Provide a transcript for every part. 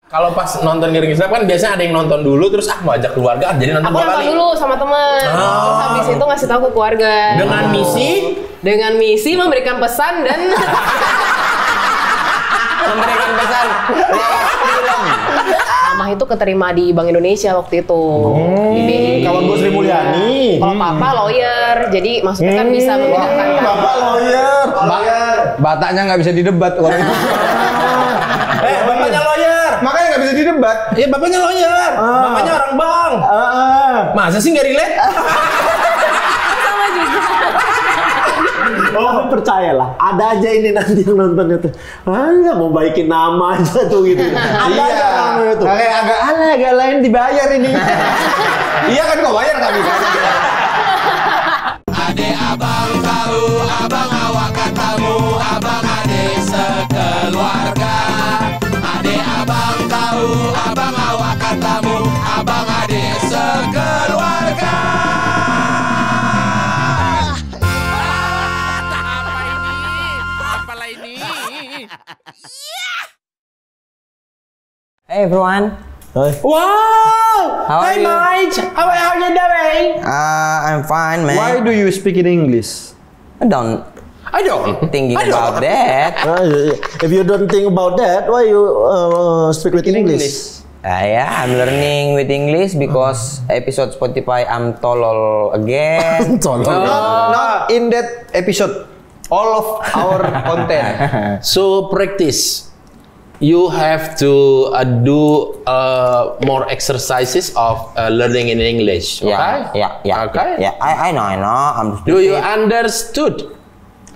Kalau pas nonton Ngeri Ngeri Sedap kan biasanya ada yang nonton dulu terus mau ajak keluarga jadi nonton Aku dua nonton kali. dulu sama temen. Terus habis itu ngasih tahu ke keluarga. Dengan misi memberikan pesan dan memberikan pesan film. Mama itu keterima di Bank Indonesia waktu itu. Di BI. Kawan gue Sri Mulyani. Kalau papa lawyer, jadi maksudnya kan bisa membedakan. Bapak lawyer. Bataknya nggak bisa didebat orang itu. Bapaknya lawyer. Makanya nggak bisa didebat. Iya, bapaknya lawyer. Mamanya orang bank. Masa sih nggak relate? Sama juga. Oh, percayalah, ada aja ini nanti yang nonton itu. Nggak mau baikin nama aja tuh gitu. Ada aja orang itu. Kayak agak lain dibayar ini. Iya kan kok bayar kami. Ade abang tahu, abang awak katamu, abang ade sekeluarga. Ade abang tahu, abang awak katamu, abang ade sekeluarga. Apa ini? Hey everyone. Wow! How are Hi you? Mike! How are you doing? I'm fine, man. Why do you speak in English? I don't I don't. thinking about that. If you don't think about that, why you speak with English? Yeah, I'm learning with English because episode Spotify I'm tolol again. Not in that episode. All of our content. So practice. You have to do more exercises of learning in English. Okay? Yeah. Okay. Yeah, I know. I'm Do you stupid. understood?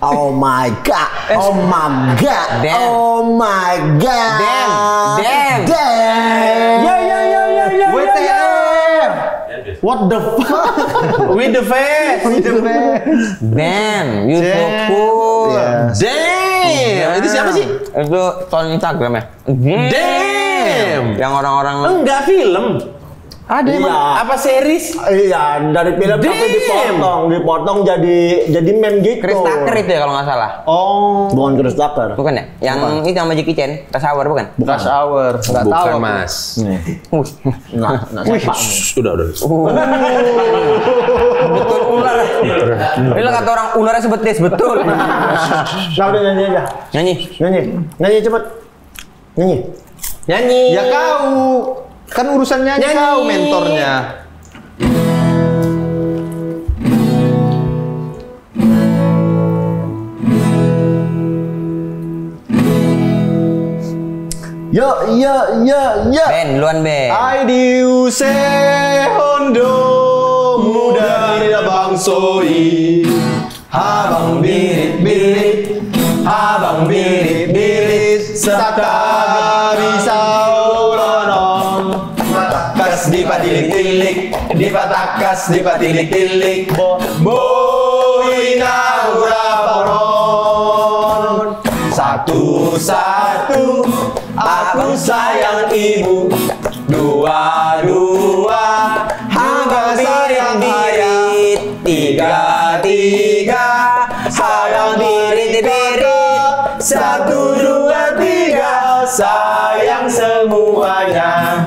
Oh my god! Oh my god! Damn. Oh my god! Damn. Damn! WTF. What the fuck? With the face. Damn, you so cool. Damn. Itu siapa sih? Itu tahun Instagram ya? Damn. Yang orang-orang Enggak film. Ada emang. Apa series? Iya, dari film tapi dipotong jadi meme gitu. Chris Tucker itu ya kalau nggak salah. Oh, bukan Chris Tucker. Bukan ya? Yang itu sama Jackie Chan, Rush Hour bukan? Rush Hour. Nggak tahu. Bukan aku. mas. Nggak sepak. Udah. Betul ular. Ini kata orang ularnya sebetis, betul. Nah, udah nyanyi aja. Nyanyi cepet. Nyanyi. Ya kau. Kan urusannya kau mentornya. Yo. Ben, duluan Ben. Aidiuse Hondo muda di bangsoi. Habang birit-birit, habang birit-birit, sata bisa uronom. Takas di patilik-tilik, di patakas di patilik-tilik, boina uraporon. Satu-satu aku sayang ibu, dua-dua Habang birit-birit, tiga-tiga sayang birit-birit, satu, dua, tiga sayang semuanya.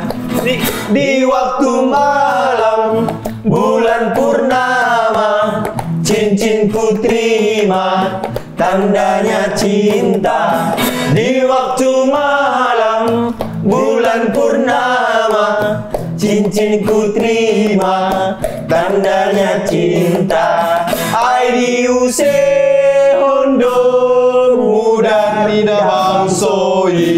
Di waktu malam bulan purnama, cincinku terima tandanya cinta. Di waktu malam bulan purnama, cincinku terima tandanya cinta. Aidiuse Hondo muda di bangsoi.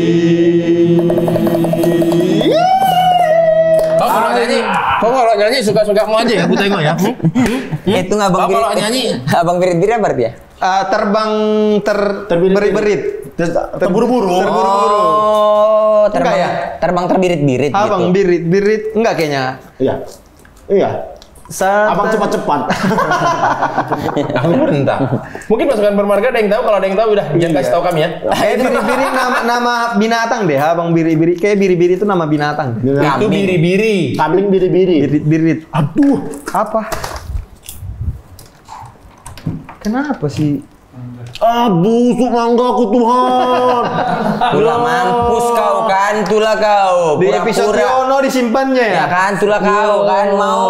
Kau kalau nyanyi suka-sukamu aja ya, aku tengok ya. Itu nggak abang Kalau birit. nyanyi. Abang birit-birit apa berarti ya? Terbang terberit-berit. Terburu-buru. Oh, terbang, Enggak ya? terbang terbirit-birit Abang gitu. birit-birit enggak kayaknya. Iya. Abang cepat-cepat. Aku entah. Mungkin pasukan bermarga ada yang tahu, kalau ada yang tahu udah jangan kasih tahu kami ya. Biri-biri nama binatang deh, Abang biri-biri. Kayak biri-biri itu nama binatang. Itu biri-biri. Kambing biri-biri. Birit-birit. Aduh. Apa? Kenapa sih? Busuk manggaku Tuhan. Tulah mampus kau kan, tulah kau. Di episode Yono disimpannya ya? Ya kan, tulah kau kan mau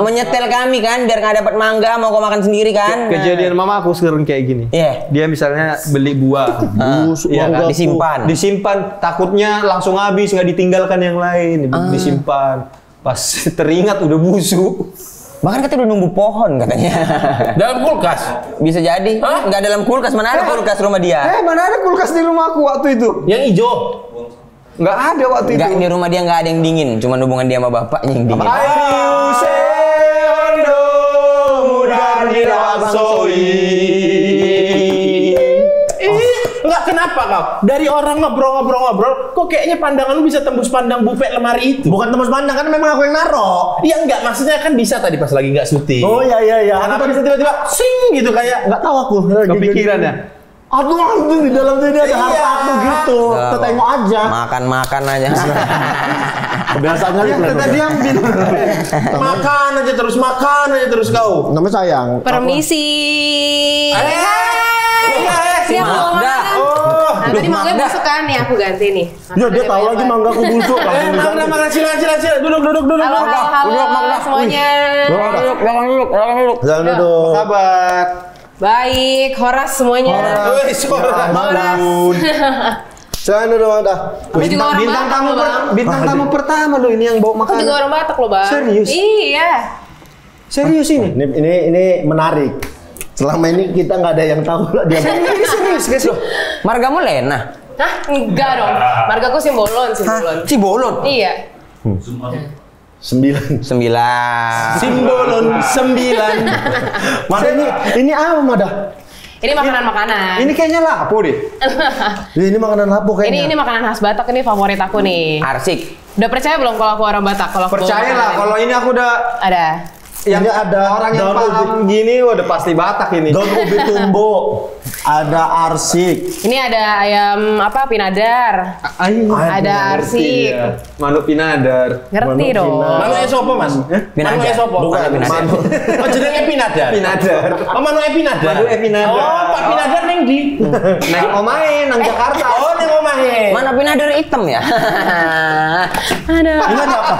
menyetel kami kan biar nggak dapat mangga, mau kau makan sendiri kan. Kejadian mama aku sekarang kayak gini. Iya. Dia misalnya beli buah, Busuk iya kan? manggaku. disimpan, takutnya langsung habis nggak ditinggalkan yang lain, disimpan. Pas teringat udah busuk. Bahkan kita udah nunggu pohon katanya. Dalam kulkas. Bisa jadi. Nggak dalam kulkas, mana ada kulkas rumah dia? Mana ada kulkas di rumah aku waktu itu? Yang hijau. Nggak ada waktu Nggak, itu. di rumah dia nggak ada yang dingin, cuma hubungan dia sama bapaknya yang dingin. Ayu seondo mudah dirasoi. Enggak, kenapa kau? Dari orang ngobrol, kok kayaknya pandangan lu bisa tembus pandang bufet lemari itu? Bukan tembus pandang, kan memang aku yang naro. Iya enggak, maksudnya kan bisa tadi pas lagi nggak syuting. Oh iya. Kenapa bisa tiba-tiba sing gitu kayak Nggak tahu aku. Kepikiran ya? Aduh, di dalam sini ada harta aku gitu. Kita tengok aja. Makan aja. Kebiasaan kali. Kita diambil. makan aja terus kau. Namanya sayang. Permisi. Siap bawa Magda. makanan. Oh, Nah, tadi mangga busuk kan nih, aku ganti nih. Ya dia tahu lagi manggaku busuk. Magda, silakan. Duduk. Halo semuanya. Jangan duduk. Kabar. Baik, Horas semuanya. Wih, suara. Bangun. Jangan duduk, Magda. Aku juga orang Bintang Batak tamu loh, Bang. bintang tamu pertama loh ini yang bawa Aku juga makanan. orang Batak loh, Bang. Serius? Iya. Serius ini? Ini menarik. Selama ini kita nggak ada yang tahu lah dia. Serius guys. Margamu Lena. Hah? Enggak dong. Margaku Simbolon. Cibolon. Iya. 9. 9. Simbolon 9. Mada ini apa Mada? Ini makanan-makanan. Ini kayaknya lapo deh. Ini makanan lapo kayaknya. Ini makanan khas Batak, ini favorit aku nih. Arsik. Udah percaya belum kalau aku orang Batak? Kalau aku bawa Percayalah makanan kalau ini aku udah ini? Ada. yang Ini ada orang yang daun paham gini udah pasti Batak ini. Daun ubi tumbo. Ada arsik. Ini ada ayam apa? Pinadar. Ada arsik. Iya. Manuk pinadar. Ngerti Manuk dong. Pinadar. Manu esopo, Mas? Pinadar. Manu esopo? Bukan Pinadar. Oh, jenenge Pinadar. Pinadar. Oh, Manu Pinadar. Manu Pinadar. Oh, Pak Pinadar neng di. Neng omae nang Jakarta. Oh, neng omahe. Mana Pinadar hitam ya? Ada. Ini ada apa?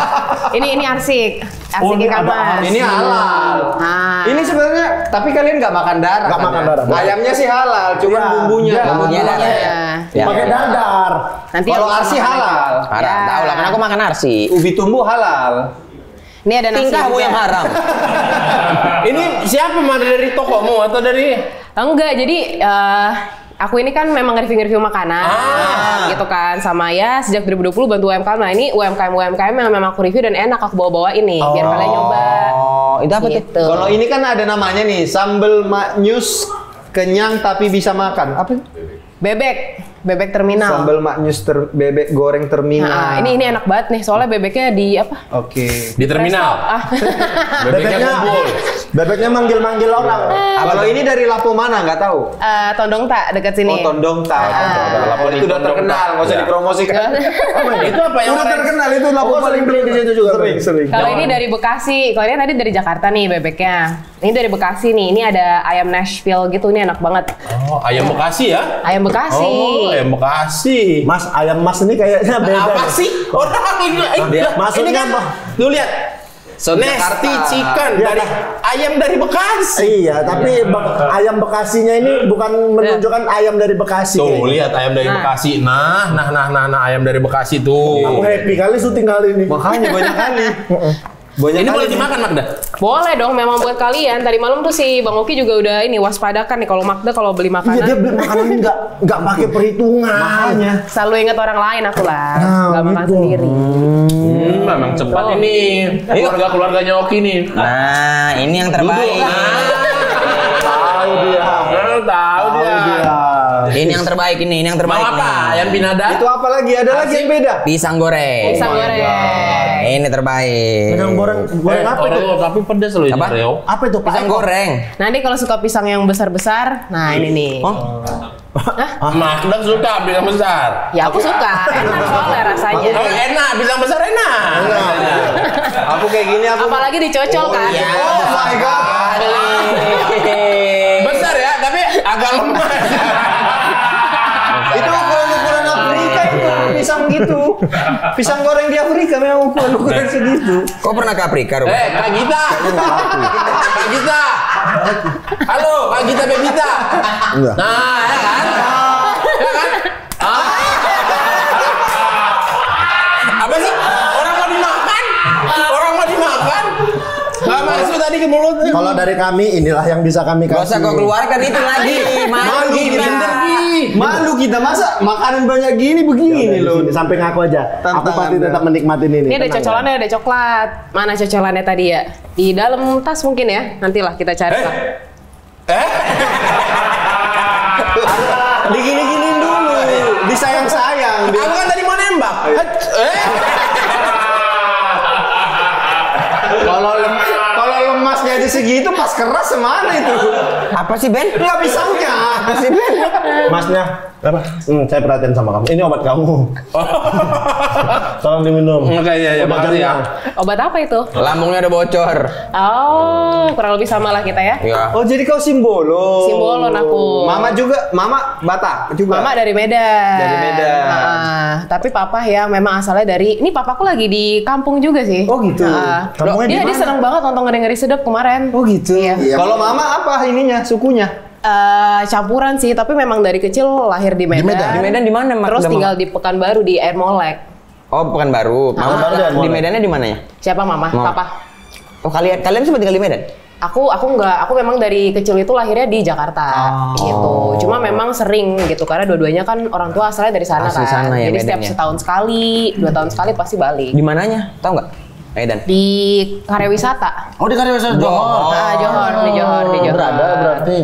Ini arsik. Oh, Arsik ini ikan ada mas. Ini halal. Ah. Ini sebenarnya tapi kalian nggak makan darah. Nggak kan makan ya? darah. Ayamnya sih halal, cuma Iya. bumbunya. Iya. Bumbunya Iya. darah. Ya. Pakai dadar. Nanti Kalau aku arsi makan halal. Haram. Ya. Tahu lah, kan aku makan arsi. Ubi tumbuh halal. lagi. Ini ada nasi. Tingkahmu juga. yang haram. Ini siapa, Mas? Dari tokomu atau dari Enggak, jadi aku ini kan memang review makanan gitu kan, sama ya sejak 2020 bantu UMKM. Nah ini UMKM yang memang aku review dan enak aku bawa ini biar kalian nyoba. Oh, itu apa tuh? Gitu. Kalau ini kan ada namanya nih, sambal maknyus kenyang tapi bisa makan. Apa? Bebek terminal. Sambal maknyus bebek goreng terminal. Nah, ini enak banget nih, soalnya bebeknya di apa? Oke. di terminal? Ah. Bebeknya kumpul. Bebeknya manggil-manggil orang. Kalau ini dari Lapo mana? Nggak tahu. Tondong tak dekat sini. Oh, Tondong Tak. Lapo itu udah Tondong terkenal, Tak. nggak usah Ya. dipromosikan. Itu apa yang Udah terkenal itu Lapo Oh, paling sering beli di situ juga. Sering. Kalau ini dari Bekasi, kalau ini tadi dari Jakarta nih bebeknya. Ini dari Bekasi nih, ini ada ayam Nashville gitu, ini enak banget. Oh, ayam Bekasi ya? Ayam Bekasi. Oh, ayam Bekasi. Mas, ayam mas ini kayaknya beda. Apa sih? Orang ini Maksudnya ini kan apa? tuh lihat. Sound Nasty Jakarta. chicken Ya, dari ayam dari Bekasi. Iya, tapi ayam Bekasinya ini bukan menunjukkan ayam dari Bekasi. Tuh, kayaknya. lihat ayam dari Nah. Bekasi. Nah, ayam dari Bekasi tuh. Aku happy kali syuting kali ini. Makanya banyak kali. Banyak Ini kali boleh dimakan, Magda? Boleh dong, memang buat kalian. Tadi malam tuh si Bang Oki juga udah ini waspadakan nih kalau Magda kalau beli Iya, makanan. dia beli makanan nggak pakai perhitungan. Makanya. Selalu ingat orang lain aku lah, Nah, nggak makan gitu. sendiri. Memang cepat ini. Keluarganya Oki nih. Nah, ini yang terbaik. Tahu dia. Tahu dia. Ini yang terbaik ini yang Mau terbaik. apa? nih. Ayam pinada? Itu apa lagi? Ada lagi yang beda. Pisang goreng. Pisang goreng. Ini terbaik. Pisang goreng apa itu? Oreo, tapi pedas loh ini Apa? Oreo. Apa itu? Pak Pisang Eko? goreng. Nanti kalau suka pisang yang besar-besar, nah ini nih. Oh, Magda suka pisang besar. Ya aku suka, enak soalnya rasanya. Oh, enak, pisang besar enak. Aku kayak gini aku. Apalagi dicocol kan. iya. Oh my god. Besar ya, tapi agak agak lemas. Itu ukuran Afrika itu pisang gitu. Pisang goreng di Afrika memang ukuran segitu. Kau pernah ke Afrika, Ruben? Kak Gita. Kak Gita. Halo, Kak Gita Bebita. Enggak. Nah, ya kan? Ya kan? Apa sih? Orang mau dimakan? Orang mau dimakan? Gak masuk tadi ke mulut. Kalau dari kami inilah yang bisa kami Gak usah kasih. kau keluarkan itu lagi. Malu kita. Malu kita masa makanan banyak gini begini loh. Di samping aku aja. Aku Tantangan pasti ya. tetap menikmatin ini. Ini ada Tenang, cocolannya, ada coklat. Mana cocolannya tadi ya? Di dalam tas mungkin ya. Nantilah kita cari lah. Digini-giniin dulu. Disayang-sayang. Aku kan tadi mau nembak. Kalau lemasnya di segitu pas keras semana itu? Apa sih, Ben? Nggak pisangnya. Apa sih, Ben? Masnya, apa? Saya perhatian sama kamu. Ini obat kamu. Tolong diminum. Oke, iya, Obat makasih ya. jamnya. Obat apa itu? Lambungnya ada bocor. Oh, kurang lebih sama lah kita ya. Ya. Oh jadi kau simbolon. Simbolon aku. Mama juga, Mama Batak juga. Mama dari Medan. Dari Medan. Tapi papa ya memang asalnya dari, ini papaku lagi di kampung juga sih. Oh gitu. Kampungnya di Dia mana? seneng banget nonton ngeri-ngeri sedap kemarin. Oh gitu. Iya. Kalau Mama apa ininya, sukunya? Campuran sih, tapi memang dari kecil lahir di Medan. Medan? Di Medan di mana, Mak? Terus Udah, tinggal Mak? di Pekanbaru di Air Molek. Oh, Pekanbaru. Mama Pekanbaru dan di Molek. Medannya di mana ya? Siapa mama? Mama. Papa? Oh, kalian sempat tinggal di Medan? Aku enggak, aku memang dari kecil itu lahirnya di Jakarta gitu. Cuma memang sering gitu karena dua-duanya kan orang tua asalnya dari sana Asli kan. sana ya, Jadi Medan setiap ya. setahun sekali, 2 tahun sekali pasti balik. Di mananya? Tahu nggak? Medan. Di karya wisata. Oh, di Karyawisata Johor. Ah, Johor, di Johor. Berada berarti.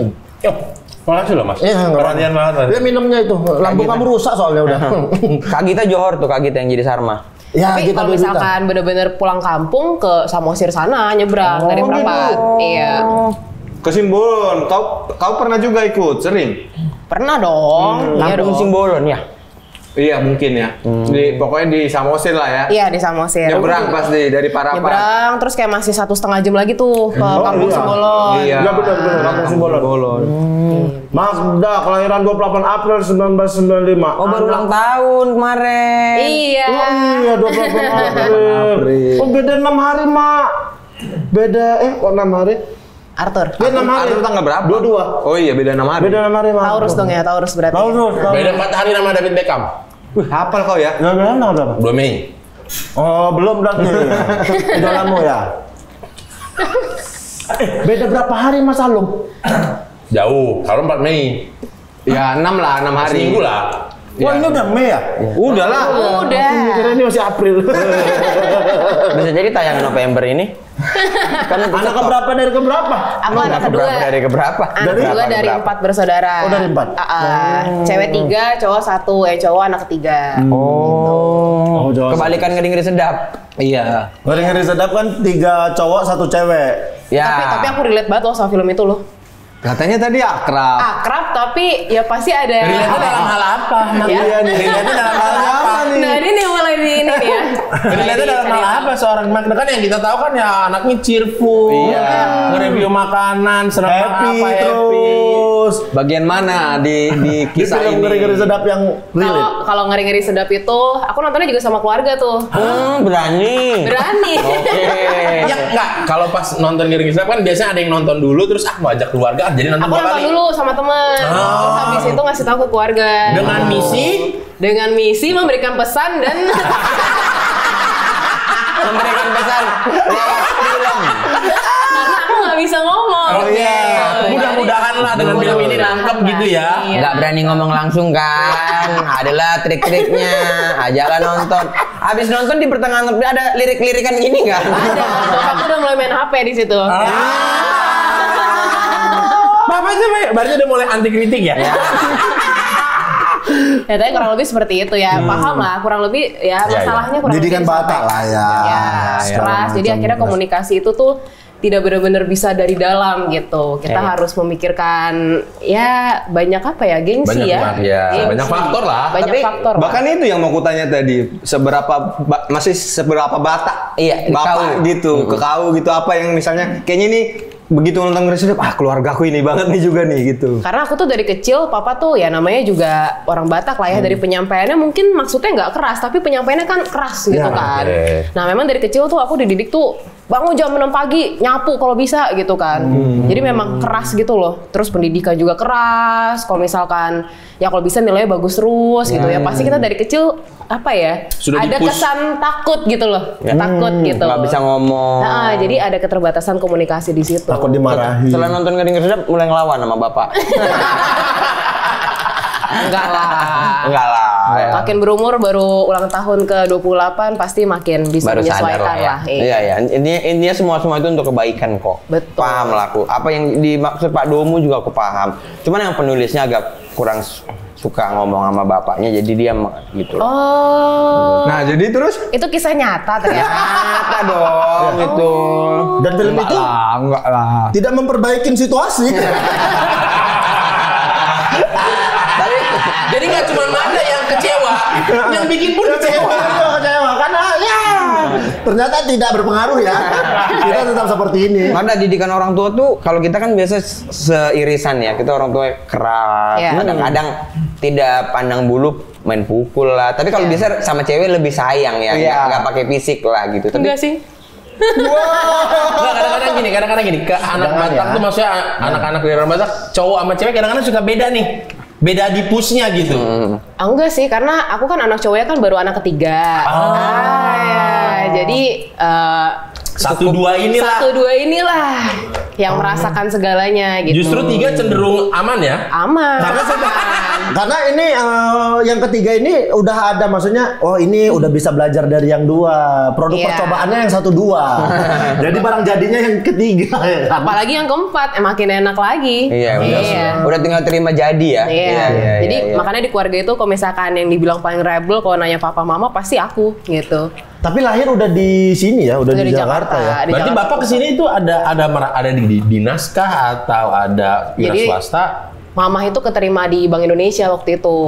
Makasih loh mas. Iya, nggak Perhatian apa-apa. banget. Dia minumnya itu. Lambung kamu rusak soalnya udah. Kak Gita Johor tuh, Kak Gita yang jadi Sarma. Ya, Tapi kita kalau Bebita. misalkan bener-bener pulang kampung ke Samosir sana nyebrang dari Merapat. Iya. Ke Simbolon. Kau pernah juga ikut? Sering? Pernah dong. Iya Lampung dong. Simbolon ya. Iya mungkin ya. Pokoknya di Samosir lah ya. Iya di Samosir. Nyebrang pasti dari Parapat. Nyebrang terus kayak masih 1,5 jam lagi tuh ke Kampung iya. Simbolon. Iya. Iya, benar, Kampung Simbolon. Magda, kelahiran 28 April 1995. Oh, baru ulang tahun kemarin. Iya. Oh iya, 28 April. Oh, beda 6 hari, Mak. Beda, kok 6 hari? Arthur. Beda 6 hari. Arthur tanggal berapa? 22. Oh iya beda 6 hari. Beda 6 hari, Mak. Taurus dong ya, Taurus berarti. Taurus. Beda 4 hari nama David Beckham. Wih, hafal kau ya? Beda tanggal berapa? 2 Mei. Oh, belum berarti. Idolamu ya. Beda berapa hari, Mas Alung? Jauh. Kalau 4 Mei. Ya 6 lah, 6 hari. Seminggu lah. Wah, ini udah Mei ya? Udah lah. Udah. Kira ini masih April. Bisa jadi tayangan November ini. Kan Anak keberapa dari keberapa? Aku anak kedua. Keberapa dari keberapa? Anak kedua dari 4 bersaudara. Oh, dari 4? Cewek 3, cowok 1. Cowok anak ketiga. Oh. Jawa. Kebalikan ngeri-ngeri sedap. Iya. Ngeri-ngeri sedap kan 3 cowok 1 cewek. Ya. Tapi aku relate banget loh sama film itu loh. Katanya tadi akrab. Akrab tapi ya pasti ada. Relate dalam hal apa? Ya? Iya nih. Relate dalam hal apa nih? Nah ini nih mulai di ini nih ya. Relate dalam hal apa? Seorang Magda kan yang kita tahu kan ya anaknya cheerful. Iya. Nge-review makanan, senang Happy apa, terus. Bagian mana di Di kisah film ini? ngeri-ngeri sedap yang relate. Kalau ngeri-ngeri sedap itu, aku nontonnya juga sama keluarga tuh. Berani. Berani. Oke. Ya enggak, kalau pas nonton Ngeri Sedap kan biasanya ada yang nonton dulu terus aku ajak keluarga jadi nonton Aku 2 nonton kali. dulu sama temen. Terus habis itu ngasih tahu ke keluarga. Dengan misi memberikan pesan dan Memberikan pesan lewat film. karena aku nggak bisa ngomong. Oke. Mudah-mudahan lah dengan film ini nangkep gitu ya. Iya. Nggak berani ngomong langsung kan? Adalah trik-triknya. Ajalah nonton. Habis nonton di pertengahan ada lirik-lirikan gini nggak? Ada. Aku udah mulai main HP di situ. Bapak aja, berarti udah mulai anti kritik ya? Ya, tapi kurang lebih seperti itu ya. Paham lah, kurang lebih ya masalahnya kurang Didikan lebih Batak lah ya. Ya, Segala keras. Jadi macam akhirnya keras. komunikasi itu tuh tidak benar-benar bisa dari dalam gitu. Kita harus memikirkan ya banyak apa ya, gengsi Banyak ya. banget, ya. Gengsi. Banyak faktor lah. Banyak Tapi faktor. lah. bahkan itu yang mau kutanya tadi, seberapa Batak Iya, Bapak kau. gitu, ke kau gitu apa yang misalnya kayaknya ini begitu nonton Ngeri Sedap, keluargaku ini banget nih juga nih gitu. Karena aku tuh dari kecil, papa tuh ya namanya juga orang Batak lah ya, dari penyampaiannya mungkin maksudnya nggak keras, tapi penyampaiannya kan keras gitu kan. Nah memang dari kecil tuh aku dididik tuh bangun jam 6 pagi, nyapu kalau bisa gitu kan. Jadi memang keras gitu loh. Terus pendidikan juga keras, kalau misalkan ya kalau bisa nilainya bagus terus gitu ya. Pasti kita dari kecil apa ya, Sudah ada di-push. kesan takut gitu loh, takut gitu. Nggak bisa ngomong. Nah, jadi ada keterbatasan komunikasi di situ. Takut dimarahi. Setelah nonton Ngeri Sedap mulai ngelawan sama bapak. Enggak lah. Enggak lah. Ya. Makin berumur baru ulang tahun ke 28 pasti makin bisa Baru sadar menyesuaikan lah ya. lah. Iya ya. Intinya semua itu untuk kebaikan kok. Betul. Paham lah aku. Apa yang dimaksud Pak Domu juga aku paham. Cuman yang penulisnya agak kurang suka ngomong sama bapaknya, jadi dia gitu. Oh. Nah, jadi terus Itu kisah nyata ternyata. Apa dong itu? Dan film itu enggak lah. tidak memperbaiki situasi. Jadi nggak cuma Manda yang kecewa, yang bikin pun kecewa. Kecewa karena ya ternyata tidak berpengaruh ya. Kita tetap seperti ini. Karena didikan orang tua tuh kalau kita kan biasa seirisan ya, kita orang tua keras, Iya. kadang-kadang tidak pandang bulu main pukul lah. Tapi kalau biasa sama cewek lebih sayang ya, nggak pakai fisik lah gitu. Tapi Enggak sih. Nggak, kadang-kadang gini, ke anak Batak tuh maksudnya anak-anak dari orang Batak, cowok sama cewek kadang-kadang suka beda nih. Beda di pushnya gitu. Enggak sih, karena aku kan anak cowoknya kan baru anak ketiga. Ya. Jadi 1-2 inilah. 1-2 inilah yang merasakan segalanya gitu. Justru 3 cenderung aman ya. aman. Karena ini yang ketiga ini udah ada, maksudnya oh ini udah bisa belajar dari yang 2. Produk Iya. percobaannya yang 1-2. Jadi barang jadinya yang ketiga ya kan? Apalagi yang keempat, makin enak lagi. iya, udah tinggal terima jadi ya. Iya. Jadi iya. makanya di keluarga itu kalau misalkan yang dibilang paling rebel kalau nanya papa mama pasti aku gitu. Tapi lahir udah di sini ya, udah di Jakarta ya. Di Berarti Jakarta. Bapak kesini itu ada di dinas kah atau ada wira Jadi, swasta? Mama itu keterima di Bank Indonesia waktu itu.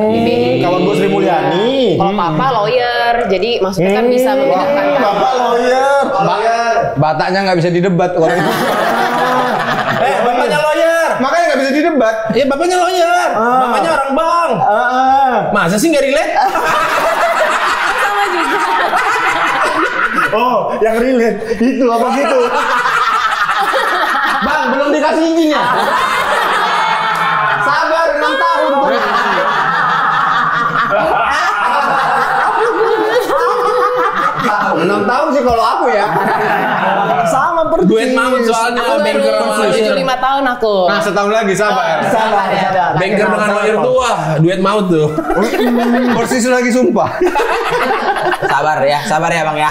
Di BI. Kawan Bu Sri Mulyani. Kalau papa lawyer, jadi maksudnya kan bisa membedakan kan. Bapak lawyer. Bataknya nggak bisa didebat kalau itu. Bapaknya lawyer. Makanya nggak bisa didebat. Ya bapaknya lawyer. Mamanya orang bank. Masa sih nggak relate? Sama juga. Oh, yang relate itu apa gitu? Bang, belum dikasih izin ya? Sabar 6 tahun. 6 tahun sih kalau aku ya. Sama persis. Duet maut soalnya. Aku Banker sama baru lawyer. 75 tahun aku. Nah, setahun lagi sabar. Sabar. Banker dengan lawyer tuh wah, duet maut tuh. Persis lagi sumpah. Sabar ya Bang ya.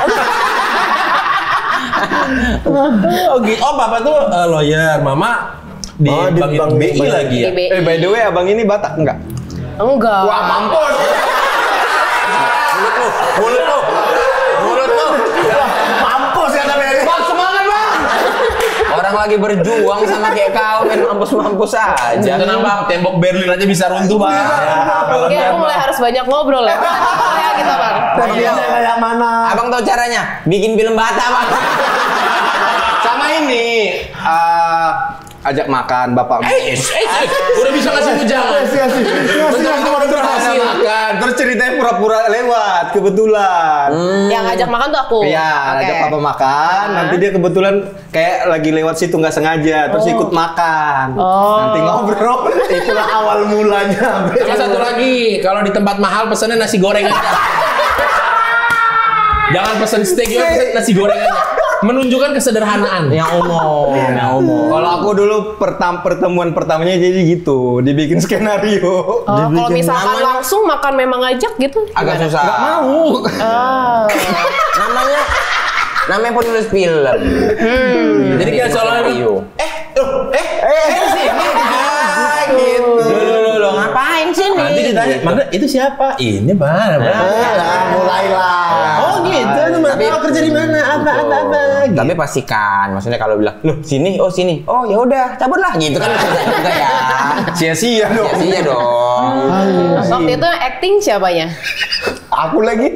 Oh gitu. Oh Bapak tuh lawyer, Mama di Bank BI lagi ya? Di BI. By the way, abang ini Batak enggak? Enggak. Wah, mampus. Mulut lu. Mampus ya tapi. Bang, semangat, Bang. Orang lagi berjuang sama kayak kau main mampus-mampus aja. Tenang Bang, tembok Berlin aja bisa runtuh Bang. Ya, aku mulai harus banyak ngobrol ya. Kayak gitu bang. Bagiannya kayak mana? Abang tahu caranya? Bikin film Batak, Bang. Sama ini ajak makan bapak. Udah bisa ngasih bujangan. Ajak makan. Terus ceritanya pura-pura lewat kebetulan. Yang ngajak makan tuh aku. Iya, Oke. ajak papa makan. Nanti dia kebetulan kayak lagi lewat situ nggak sengaja, terus ikut makan. Nanti ngobrol. Itulah awal mulanya. Cuma satu lagi, kalau di tempat mahal pesannya nasi goreng aja. Jangan pesen steak, juga pesen nasi goreng aja. Menunjukkan kesederhanaan. Yang umum. Kalau aku dulu pertemuan pertamanya jadi gitu, dibikin skenario. Kalau misalkan namanya- langsung makan memang ngajak gitu. Agak susah. Nggak mau. Namanya penulis film. Jadi kayak soalnya Skenario. sini. Gitu. Loh, ngapain sih nih? Nanti ditanya, Manda itu siapa? Ini mana? Mulailah. Oh gitu, Tapi kerja di mana? Apa? Tapi pastikan, maksudnya kalau bilang, loh sini, oh ya udah, cabut lah gitu kan bisa juga ya. Sia-sia dong. Sia-sia dong. Waktu itu acting siapanya? Aku lagi.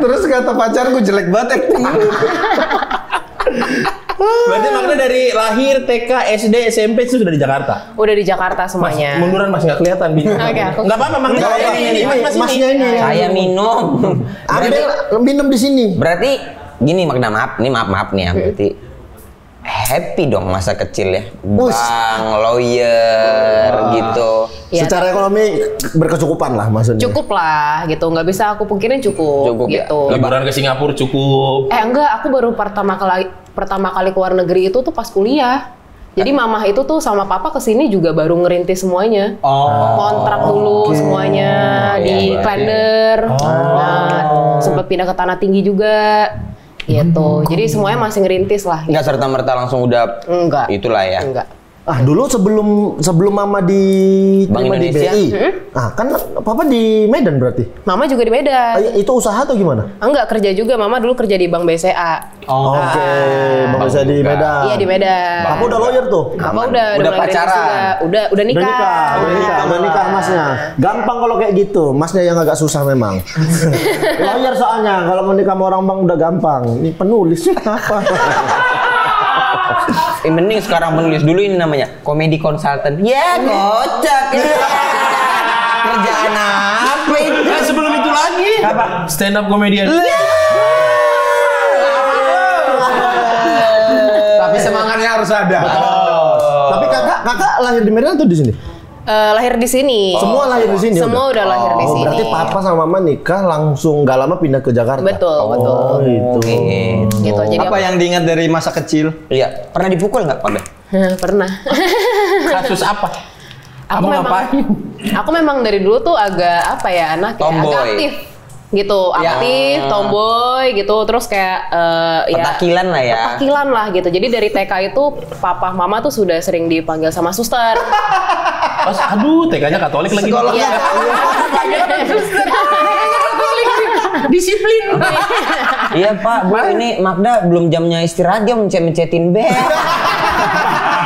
Terus kata pacarku jelek banget acting. Berarti Magda dari lahir TK, SD, SMP itu sudah di Jakarta. Udah di Jakarta semuanya. Munduran masih nggak kelihatan. Oke, aku. Nggak apa-apa, Magda. Ini masnya ini. Saya minum. Ambil minum di sini. Berarti gini Magda, maaf nih ya, berarti happy dong masa kecil ya. Bang, lawyer gitu. Ya, Secara ekonomi berkecukupan lah maksudnya. cukup lah gitu, nggak bisa aku pungkirin cukup Ya. gitu. Liburan ke Singapura cukup. Enggak, aku baru pertama kali keluar negeri itu tuh pas kuliah. Jadi mamah itu tuh sama papa kesini juga baru ngerintis semuanya. Kontrak dulu semuanya di Klender. Nah, sempat pindah ke Tanah Tinggi juga. Gitu. Jadi semuanya masih ngerintis lah. Nggak serta-merta langsung udah Enggak. itulah ya. Enggak. Dulu sebelum Mama di Bank di Indonesia? BI. Kan Papa di Medan berarti. Mama juga di Medan. Itu usaha atau gimana? Enggak, kerja juga. Mama dulu kerja di Bank BCA. Oke, Mama saya di Medan. Iya, di Medan. Papa udah lawyer tuh. Papa udah mulai pacaran. ngerintis juga. Udah nikah. Udah nikah masnya. Gampang kalau kayak gitu, masnya yang agak susah memang. Lawyer soalnya kalau mau nikah sama orang bang udah gampang. Ini penulisnya apa? Mending sekarang penulis dulu ini namanya komedi konsultan. Ya kocak. Kerjaan apa itu? Sebelum itu lagi. Apa? Stand up comedian. Tapi semangatnya harus ada. Tapi kakak lahir di Medan atau di sini? Lahir di sini. Semua lahir di sini. Semua udah lahir di sini. Berarti papa sama mama nikah langsung nggak lama pindah ke Jakarta. Betul, betul. Itu. Gitu. Jadi Apa yang diingat dari masa kecil? Iya, pernah dipukul nggak, Pak? pernah. Kasus apa? Aku Kamu memang ngapain? Aku memang dari dulu tuh agak apa ya, anak ya, Tomboy. agak aktif. Gitu, aktif, tomboy gitu, terus kayak Petakilan lah ya. Petakilan lah gitu. Jadi dari TK itu papa mama tuh sudah sering dipanggil sama suster. Pas, aduh, TK-nya Katolik lagi. Iya. Disiplin. Iya Pak, Bu, ini Magda belum jamnya istirahat dia mencet-mencetin bel.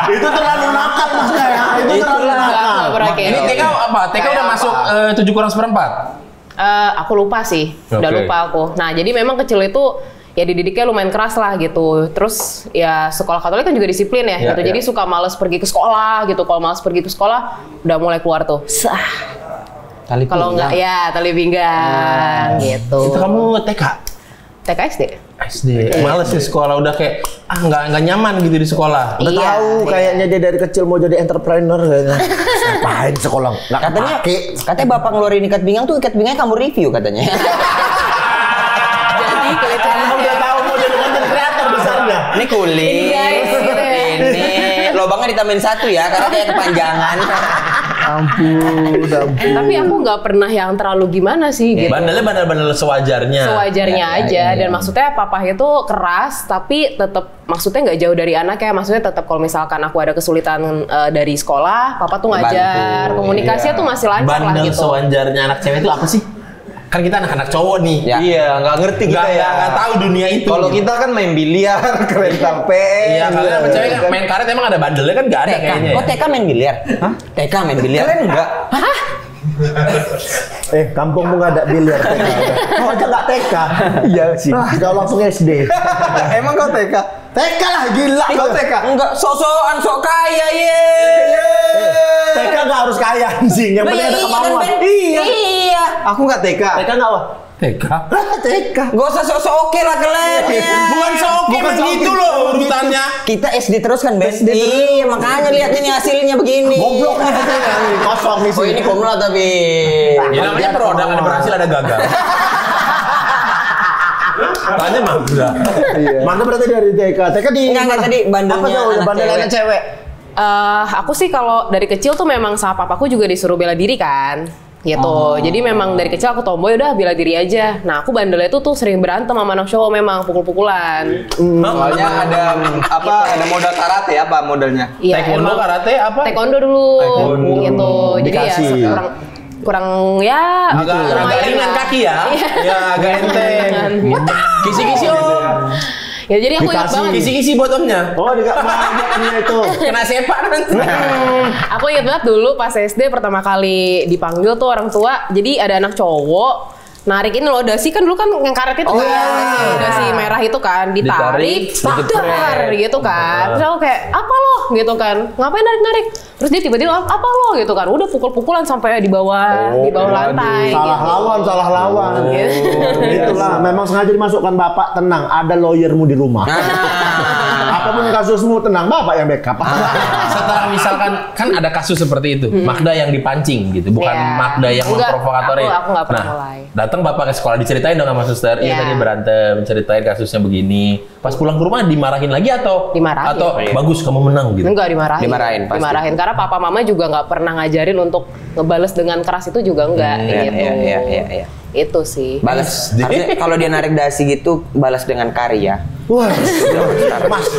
Itu terlalu nakal maksudnya ya. Itu terlalu nakal. Ini TK apa? TK udah masuk 7/4? Aku lupa sih, udah Oke. lupa aku. Nah, jadi memang kecil itu ya dididiknya lumayan keras lah gitu. Terus ya sekolah Katolik kan juga disiplin ya, Ya, gitu. ya. Jadi suka males pergi ke sekolah gitu. Kalau males pergi ke sekolah, udah mulai keluar tuh. Kalau enggak ya tali pinggang gitu. Itu kamu TK? TK SD. SD. Males di sekolah udah kayak nggak nyaman gitu di sekolah. Udah Iya, tahu iya. kayaknya dia dari kecil mau jadi entrepreneur kayaknya. Ngapain sekolah? Nggak Katanya Bapak ngeluarin ikat pinggang tuh, ikat pinggangnya kamu review katanya. Jadi kelihatan udah tahu mau jadi content creator besarnya. Ini kulit. Ini guys, gitu ya. Ini lubangnya ditambahin 1 ya, karena kayak kepanjangan. Ampun. tapi aku nggak pernah yang terlalu gimana sih gitu. Bandelnya bandel-bandel sewajarnya. Sewajarnya aja dan maksudnya papa itu keras tapi tetap maksudnya nggak jauh dari anak ya, maksudnya tetap kalau misalkan aku ada kesulitan dari sekolah papa tuh ngajar, Bantu. komunikasinya tuh masih lancar lah Bandel gitu. sewajarnya anak cewek itu apa sih? Kan kita anak-anak cowok nih. Ya. Iya, nggak ngerti kita ya. Nggak tahu dunia itu. Kalau kita kan main biliar, ke rental PS. Iya, kalian sama cewek kan main karet emang ada bandelnya kan nggak ada TK. kayaknya. Kok TK main biliar? Hah? TK main biliar? Kalian enggak? Kampungmu nggak ada biliar TK. Kau aja nggak TK. Iya sih. Kau langsung SD. Emang kau TK? TK lah gila. Kau TK? Enggak, sok-sokan, sok kaya ye. TK nggak harus kaya anjing. Yang penting ada kemauan. Iya. Aku nggak TK. TK nggak wah. TK. TK. Gak usah sok-sok oke lah kalian. Bukan seoke Bukan begitu seoke, loh begitu. urutannya. Kita SD terus kan, Ben? Iya, makanya lihat ini hasilnya begini. Goblok nih kosong nih. Oh, ini komla tapi. Ya namanya produk, ada berhasil ada gagal. Tanya Magda. Mana berarti dari TK? TK di Enggak, tadi bandelnya apa tuh? anak Bandelnya cewek. Aku sih kalau dari kecil tuh memang sama papaku juga disuruh bela diri kan gitu. Jadi memang dari kecil aku tomboy udah bela diri aja. Nah aku bandelnya tuh sering berantem sama anak cowok memang pukul-pukulan. Soalnya ada apa? Ada modal karate apa modalnya? Iya, Taekwondo, emang- karate apa? Taekwondo dulu gitu. Jadi Dikasih. ya kurang ya Agak lumayan ringan lah. kaki ya. Iya. Ya agak enteng. Kisi-kisi om. Ya jadi aku ingat Dikasih. banget. Kisi-kisi buat omnya. Oh, dia mau itu. Kena sepak nanti. Aku ingat banget dulu pas SD pertama kali dipanggil tuh orang tua. Jadi ada anak cowok narik ini loh, dasi kan dulu kan yang karet itu kan, dasi merah itu kan, ditarik, dar gitu kan. Terus aku kayak, apa lo? Gitu kan, ngapain narik-narik? Terus dia tiba-tiba, apa lo? Gitu kan, udah pukul-pukulan sampai di bawah lantai. Salah lawan. Itulah, memang sengaja dimasukkan bapak, tenang, ada lawyermu di rumah. Apapun kasusmu, tenang, bapak yang backup. Setelah misalkan kan ada kasus seperti itu, Magda yang dipancing gitu, bukan Magda yang memprovokatori. Aku nggak pernah mulai. Datang bapak ke sekolah diceritain dong sama suster, iya tadi berantem, ceritain kasusnya begini. Pas pulang ke rumah dimarahin lagi atau dimarahin. Atau bagus kamu menang gitu. Enggak dimarahin. Pasti. Dimarahin karena papa mama juga nggak pernah ngajarin untuk ngebales dengan keras itu juga enggak gitu. Iya. Itu sih. Balas. Harusnya kalau dia narik dasi gitu balas dengan karya. Wah, mas,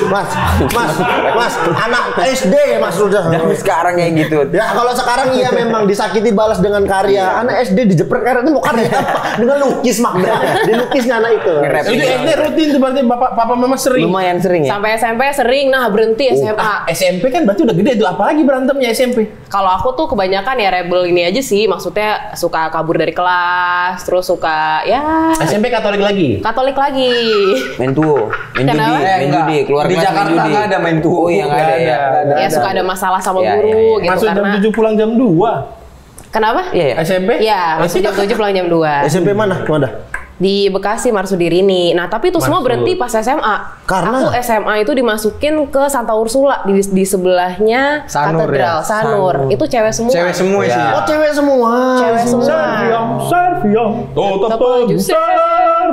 anak SD mas sudah. Dan sekarang kayak gitu. Ya kalau sekarang iya memang disakiti balas dengan karya. Anak SD dijeprek karetnya mau karya apa? Dengan lukis Magda. Dilukisnya anak itu. Itu SD rutin tuh berarti papa mama sering. Lumayan sering ya. Sampai SMP sering, nah berhenti SMA. SMP kan berarti udah gede tuh, apalagi berantemnya SMP. Kalau aku tuh kebanyakan ya rebel ini aja sih, maksudnya suka kabur dari kelas, terus suka ya. SMP Katolik lagi. Katolik lagi. Main judi, keluar di kelas Jakarta main judi. nggak ada main tuh. Oh iya nggak ada ya. Ya suka ada masalah sama Ya, guru gitu Masuk jam karena. 7 pulang jam 2. Kenapa? Iya. SMP? Iya, masuk jam 7 pulang jam 2. SMP mana? Mana? Di Bekasi Marsudirini. Nah, tapi itu semua berhenti pas SMA. Karena? Aku SMA itu dimasukin ke Santa Ursula di sebelahnya Sanur katedral ya? Sanur. Sanur. Itu cewek semua. Cewek semua Ya. sih. Oh cewek semua. Cewek semua. Serviam, Tetap maju, Serviam.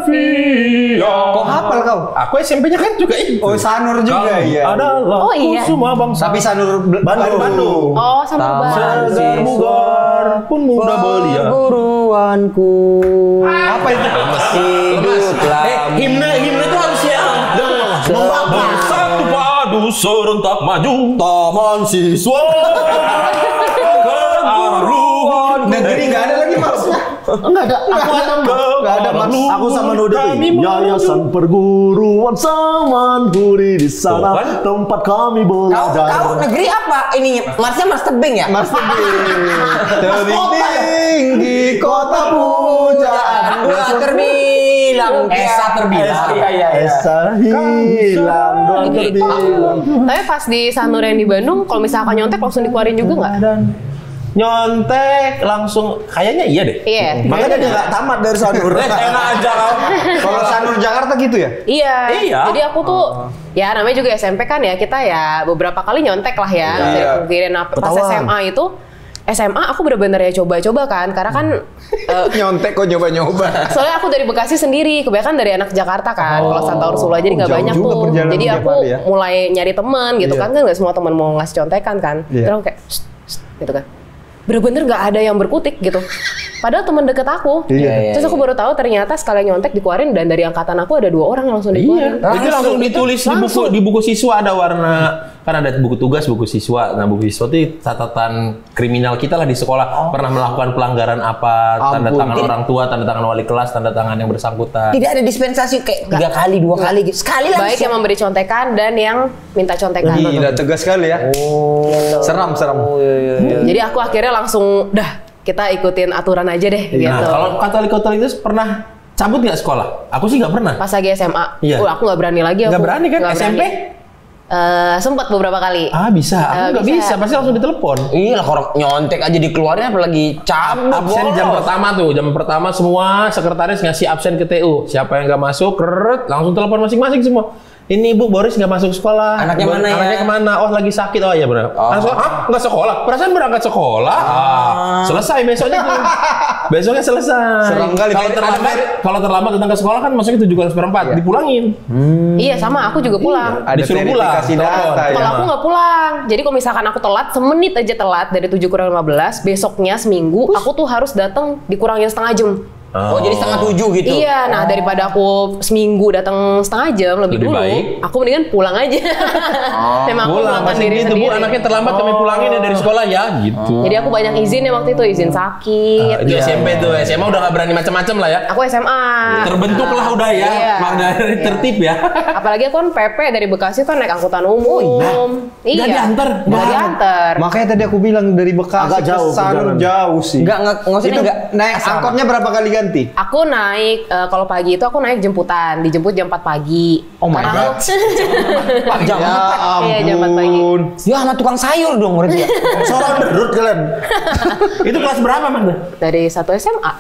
Kok hafal kau? Aku SMP-nya kan juga itu. Oh Sanur juga ya. Adalah Oh, iya. kusuma bangsa. Tapi Sanur Bandung. Oh, sama Bang. Segar bugar pun muda belia. Guruanku. Apa itu? Hiduplah. Himne itu harus yang bersatu padu serentak maju. Taman siswa. Negeri nggak ada lagi maksudnya. Enggak ada. Enggak ada mas. Aku sama Nudi tuh. Yayasan Perguruan Samanhuri di sana tempat kami belajar. Kau negeri apa? Ini marsnya Mas Tebing ya? Mas Tebing tinggi kota pujaan. Dua terbilang. Esa terbilang. Iya. Esa hilang, doang terbilang. Tapi pas di Sanur yang di Bandung, kalau misalkan nyontek langsung dikeluarin juga nggak? Nyontek langsung kayaknya iya deh. Iya. Makanya dia nggak tamat dari Sanur. Enak aja kau. Kalau Sanur Jakarta gitu ya? Iya. Iya. Jadi aku tuh ya namanya juga SMP kan ya, kita ya beberapa kali nyontek lah ya. Dari pungkirin. Nah, pas Ketahuan. SMA aku bener-bener ya coba-coba kan, karena kan Nyontek kok nyoba-nyoba. soalnya aku dari Bekasi sendiri, kebanyakan dari anak Jakarta kan. Kalau Santa Ursula jadi nggak jauh banyak juga tuh. perjalanan Jadi tiap aku hari ya. mulai nyari teman gitu kan nggak semua teman mau ngasih contekan kan. Iya. Terus aku kayak "Shh," gitu kan. Bener-bener nggak ada yang berkutik gitu. Padahal teman deket aku. Iya. Terus aku baru tahu ternyata sekali nyontek dikeluarin dan dari angkatan aku ada 2 orang yang langsung dikeluarin. Itu langsung ditulis di buku siswa, ada warna, kan ada buku tugas, buku siswa. Nah, buku siswa itu catatan kriminal kita lah di sekolah. Pernah melakukan pelanggaran apa, tanda tangan orang tua, tanda tangan wali kelas, tanda tangan yang bersangkutan. Tidak ada dispensasi kayak 3 kali, 2 kali gitu. Sekali Baik langsung. yang memberi contekan dan yang minta contekan. Gila tegas sekali ya. Seram. Jadi aku akhirnya langsung kita ikutin aturan aja deh gitu. Nah, kalau Katolik itu pernah cabut nggak sekolah? Aku sih nggak pernah. Pas lagi SMA, Iya. aku nggak berani lagi. Nggak berani kan? SMP? Sempat beberapa kali. Bisa. Aku nggak bisa. Pasti langsung ditelepon. Iya lah, kalau nyontek aja dikeluarin apalagi cabut. Absen jam pertama tuh, jam pertama semua sekretaris ngasih absen ke TU. Siapa yang nggak masuk, langsung telepon masing-masing semua. Ini Bu Boris nggak masuk sekolah. Anaknya mana ya? Anaknya kemana? Oh lagi sakit. Oh iya benar. Langsung, nggak sekolah? Perasaan berangkat sekolah. Selesai besoknya tuh. Besoknya selesai. Seram kali. Kalau terlambat datang ke sekolah kan masuknya 7:04. Dipulangin. Iya sama, aku juga pulang. Ada Disuruh pulang. verifikasi data Kalau ya. aku nggak pulang, jadi kalau misalkan aku telat, semenit aja telat dari 7:15, besoknya seminggu aku tuh harus datang dikurangin setengah jam. Oh, jadi 6:30 gitu. Iya, nah daripada aku seminggu datang setengah jam lebih Lebih dulu, baik. aku mendingan pulang aja. Memang aku Pulang. melakukan Pasti diri gitu Bu, sendiri. anaknya terlambat kami pulangin ya dari sekolah ya. Gitu. Jadi aku banyak izin ya waktu itu, izin sakit. Itu SMP tuh. SMA udah nggak berani macam-macam lah ya. Aku SMA. Terbentuklah udah ya. Iya. Makna dari tertib ya. Apalagi aku kan PP dari Bekasi kan naik angkutan umum. Iya. Nggak diantar? Nggak diantar. Makanya tadi aku bilang dari Bekasi Agak jauh ke Sanur perjalanan. jauh sih. Enggak usah Itu enggak naik angkotnya berapa kali ganti? ganti? Aku naik, kalau pagi itu aku naik jemputan, dijemput jam 4 pagi. Oh my God. Jam Ya 4. Iya, jam 4 pagi. ampun. Ya sama tukang sayur dong berarti ya. Seorang derut kalian. Itu kelas berapa, Mas? Dari 1 SMA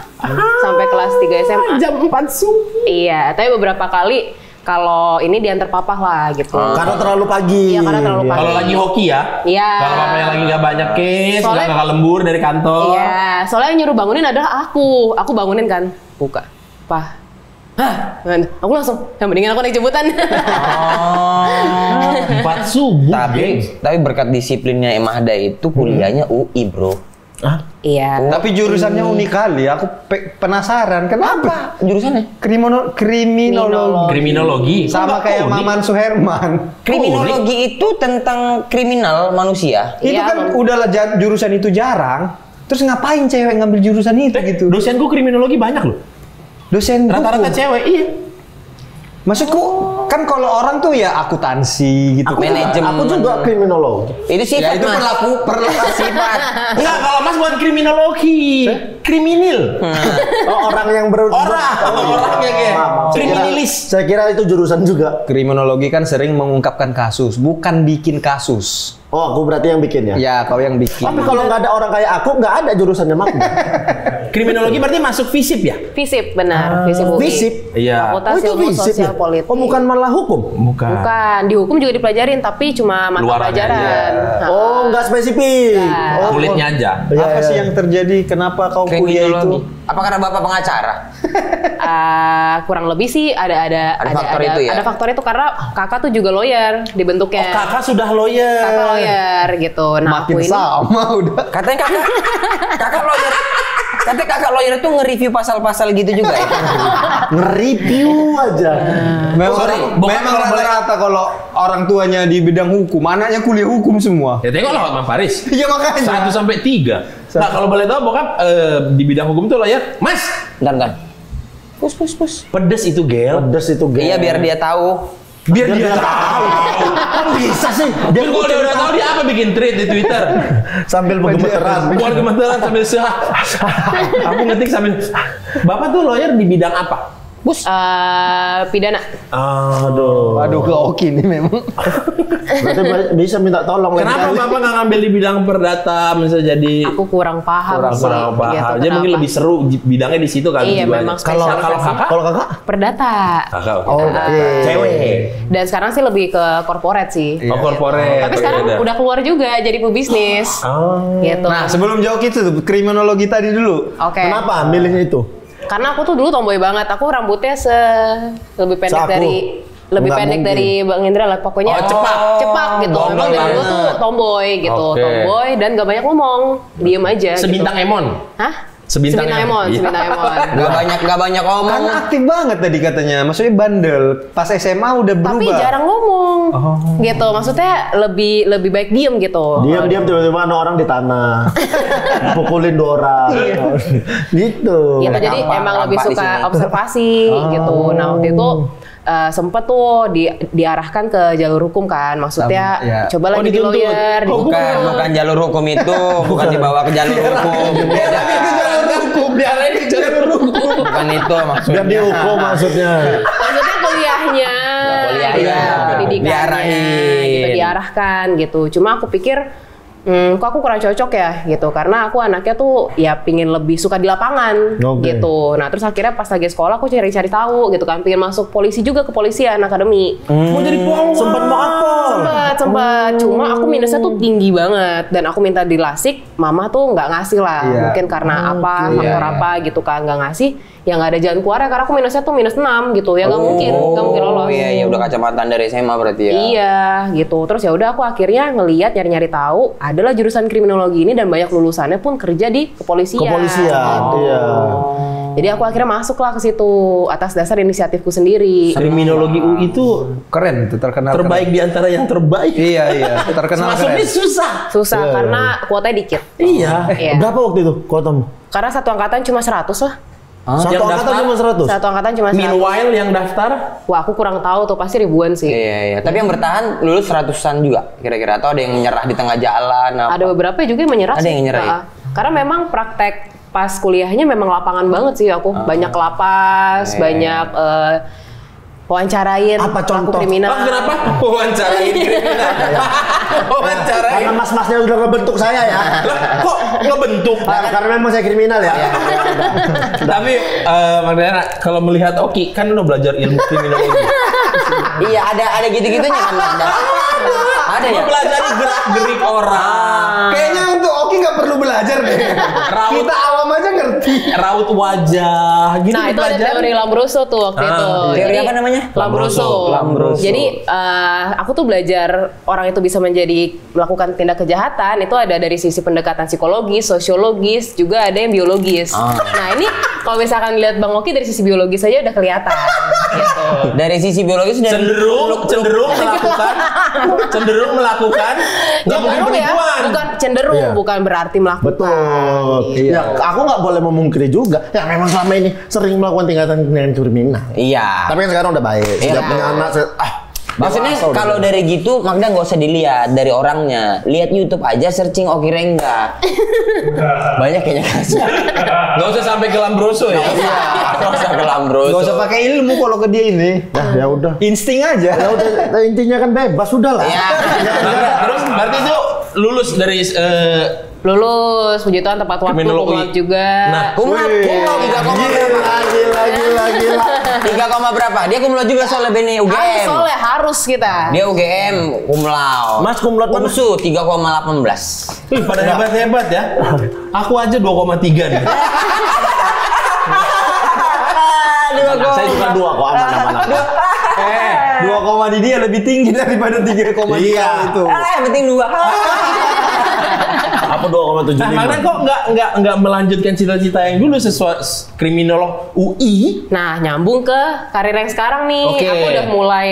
sampai kelas 3 SMA. Jam 4 subuh. Iya, tapi beberapa kali kalau ini diantar papa lah gitu. Karena terlalu pagi. Iya, karena terlalu pagi. Kalau lagi hoki ya? Iya. Kalau papanya lagi nggak banyak case, Soalnya- nggak lembur dari kantor. Iya, soalnya yang nyuruh bangunin adalah aku. Aku bangunin kan, buka. Hah? Aku langsung, yang mendingan aku naik jemputan. 4 subuh. Tapi berkat disiplinnya Emahda itu kuliahnya UI, Bro. Iya. Tapi jurusannya unik kali. Aku penasaran kenapa? Jurusannya? Kriminologi. Kriminologi. Sama Kok kayak unik? Maman Suherman. Kriminologi itu tentang kriminal manusia. Itu Iya, kan udahlah jurusan itu jarang. Terus ngapain cewek ngambil jurusan itu gitu? Dosenku kriminologi banyak loh. Dosen Rata-rata hukum. cewek, iya. Maksudku kan kalau orang tuh ya akuntansi gitu. Manajemen. Aku juga kriminologi. Itu Ya sifat, itu Mas. perlu Sifat. Enggak, kalau Mas bukan kriminologi. Kriminal. Oh, orang yang Orangnya kayak kriminalis. Saya kira itu jurusan juga. Kriminologi kan sering mengungkapkan kasus, bukan bikin kasus. Oh, aku berarti yang bikin ya. Ya, kau yang bikin. Tapi kalau nggak ada orang kayak aku, nggak ada jurusannya Magda. Kriminologi berarti masuk FISIP ya? FISIP, benar. FISIP UI. FISIP? Iya. Fakultas Oh, itu Ilmu FISIP Sosial ya? Politik. Oh, bukan malah hukum? Bukan, di hukum juga dipelajarin, tapi cuma mata Luarannya pelajaran. Nah, Oh, nggak spesifik. Nah. Oh, Kulitnya aja. Iya, Apa iya. sih yang terjadi? Kenapa kau kuliah itu? Kriminologi. Apa karena Bapak pengacara? kurang lebih sih ada faktor itu ya? ada faktor itu karena kakak tuh juga lawyer dibentuknya. Kakak sudah lawyer. Kakak lawyer gitu. Nah, Makin aku ini sama udah. Katanya kakak lawyer. Katanya kakak lawyer itu nge-review pasal-pasal gitu juga ya? Nge-review aja. Memang rata-rata kalau orang tuanya di bidang hukum, anaknya kuliah hukum semua. Ya tengoklah Bang Faris. Iya makanya. 1 sampai 3. Nah, kalau boleh tahu bokap di bidang hukum tuh lawyer, Mas. Bentar. Pus. Pedes itu gel. Pedes itu gel. Iya biar dia tahu. Biar dia tahu. Kan bisa sih. Dia kalau dia udah tahu dia apa bikin tweet di Twitter. Sambil bergemeteran. Bukan gemeteran sambil aku ngetik sambil. Bapak tuh lawyer di bidang apa? pidana. Aduh. Aduh, oke nih memang. Berarti bisa minta tolong lain Kenapa kali. Bapak nggak ngambil di bidang perdata misalnya jadi Aku kurang paham sih. kurang paham. Gitu, Jadi mungkin kenapa. lebih seru bidangnya di situ kali. Iya, jiwanya. memang Kalau spesialisasi. kakak, Kalau kakak? Perdata. kakak Oke. cewek. Dan sekarang sih lebih ke corporate sih. Oh, corporate. Tapi sekarang udah keluar juga jadi pebisnis. Gitu. Nah, sebelum jauh itu tuh kriminologi tadi dulu. Oke. Kenapa milihnya itu? Karena aku tuh dulu tomboy banget. Aku rambutnya lebih pendek Seaku. lebih Nggak pendek mungkin. dari Bang Indra lah. Pokoknya Oh, cepak. cepak gitu. Gondrong Emang dari dulu banget. tuh tomboy gitu. Oke. Tomboy dan gak banyak ngomong. Diem aja Sebintang gitu. Emon. Hah? Sebintang Emon. Iya. Sebintang Emon. Gak banyak ngomong. Kan aktif banget tadi katanya. Maksudnya bandel. Pas SMA udah berubah. Tapi jarang ngomong. Gitu. Maksudnya lebih baik diem gitu. Diam-diam tiba-tiba ada orang di tanah. Pukulin 2 orang. Gitu. Gitu, jadi Nampak- emang lebih nampak di suka sini. observasi gitu. Nah waktu itu sempet tuh diarahkan ke jalur hukum kan, maksudnya Ya. cobalah Oh, jadi dituntut. lawyer. Bukan jalur hukum itu, bukan dibawa ke jalur hukum. Beda. Diarahin ke jalur hukum. Bukan itu maksudnya. Biar dihukum maksudnya. Maksudnya kuliahnya, Kuliah, gitu, iya. pendidikannya, Diarahin. gitu diarahkan gitu. Cuma aku pikir kok aku kurang cocok ya gitu, karena aku anaknya tuh ya pingin lebih suka di lapangan Oke. gitu. Nah terus akhirnya pas lagi sekolah aku cari-cari tahu gitu kan, pingin masuk polisi juga, ke polisian akademi. Mau jadi polwan. Sempat mau apa? Sempet. Cuma aku minusnya tuh tinggi banget dan aku minta di lasik, mama tuh nggak ngasih lah. Iya. Mungkin karena apa, faktor apa gitu kan nggak ngasih. Ya nggak ada jalan keluarnya karena aku minusnya tuh -6 gitu. Ya nggak mungkin lolos. Oh iya, udah kacamataan dari SMA berarti ya. Iya gitu. Terus ya udah aku akhirnya ngelihat nyari-nyari tahu adalah jurusan kriminologi ini dan banyak lulusannya pun kerja di kepolisian. Kepolisian. Iya. Jadi aku akhirnya masuklah ke situ atas dasar inisiatifku sendiri. Kriminologi UI itu Keren itu, terkenal. terbaik di antara yang terbaik. Iya. Terkenal Masuknya keren. susah. Susah karena kuotanya dikit. Iya. Iya. Berapa waktu itu kuotamu? Karena satu angkatan cuma 100 lah. Satu Yang angkatan daftar? cuma 100. Satu angkatan cuma 100. Meanwhile yang daftar Wah, aku kurang tahu tuh, pasti ribuan sih. Iya. Tapi yang bertahan lulus 100-an juga kira-kira, atau ada yang menyerah di tengah jalan apa? Ada beberapa juga yang menyerah Ada sih. yang menyerah, ya? Karena memang praktek pas kuliahnya memang lapangan banget sih aku. Banyak lapas, banyak wawancarain Apa pelaku contoh? kriminal. Kenapa wawancarain kriminal? Wawancarain. Karena mas-masnya udah ngebentuk saya ya. Lah, kok ngebentuk? Karena memang saya kriminal ya. Tapi Magdalena, kalau melihat Oki kan udah belajar ilmu kriminologi. Iya, ada gitu-gitunya kan, Magda. Ada ya? Mempelajari gerak-gerik orang. Kayaknya untuk Oki nggak perlu belajar deh. Kita awam aja ngerti. Raut wajah gitu. Nah, itu ada teori Lombroso tuh waktu itu. Teori apa namanya? Lombroso. Jadi aku tuh belajar orang itu bisa melakukan tindak kejahatan itu ada dari sisi pendekatan psikologis, sosiologis, juga ada yang biologis. Nah, ini kalau misalkan lihat Bang Oki dari sisi biologis aja udah kelihatan gitu. Dari sisi biologis cenderung melakukan nggak mungkin penipuan. Bukan cenderung, bukan berarti melakukan. Betul. Ya, aku nggak boleh memungkiri juga. Ya memang selama ini sering melakukan tindakan kriminal. Iya. Tapi kan sekarang udah baik. Sudah punya anak. Maksudnya dewasa kalau udah. dari gitu Magda nggak usah dilihat dari orangnya, lihat YouTube aja searching Oki Rengga. Banyak kayaknya kasus. Nggak usah sampai ke Lombroso ya. Nggak usah ke Lombroso. Gak usah pakai ilmu kalau ke dia ini. Nah, ya udah. Insting aja. Ya udah, intinya kan bebas sudah lah. Iya. Terus berarti itu lulus dari Lulus, puji Tuhan tepat waktu, Kriminologi. kumlot juga. Nah, Kumlot 3, Gila. 3, berapa? Dia kumlot juga soalnya Beni harus UGM. soalnya harus kita. Dia UGM kumlaut. Mas kumlot mana? Umsu 3,18. Wih, pada hebat-hebat ya. Aku aja 2,3 nih. Saya juga 2 kok aman. 2, di dia lebih tinggi daripada 3,3 Iya. itu. Yang penting 2. Apa 2,75? Nah, Magda kok nggak melanjutkan cita-cita yang dulu sesuai kriminolog UI? Nah, nyambung ke karir yang sekarang nih. Oke. Aku udah mulai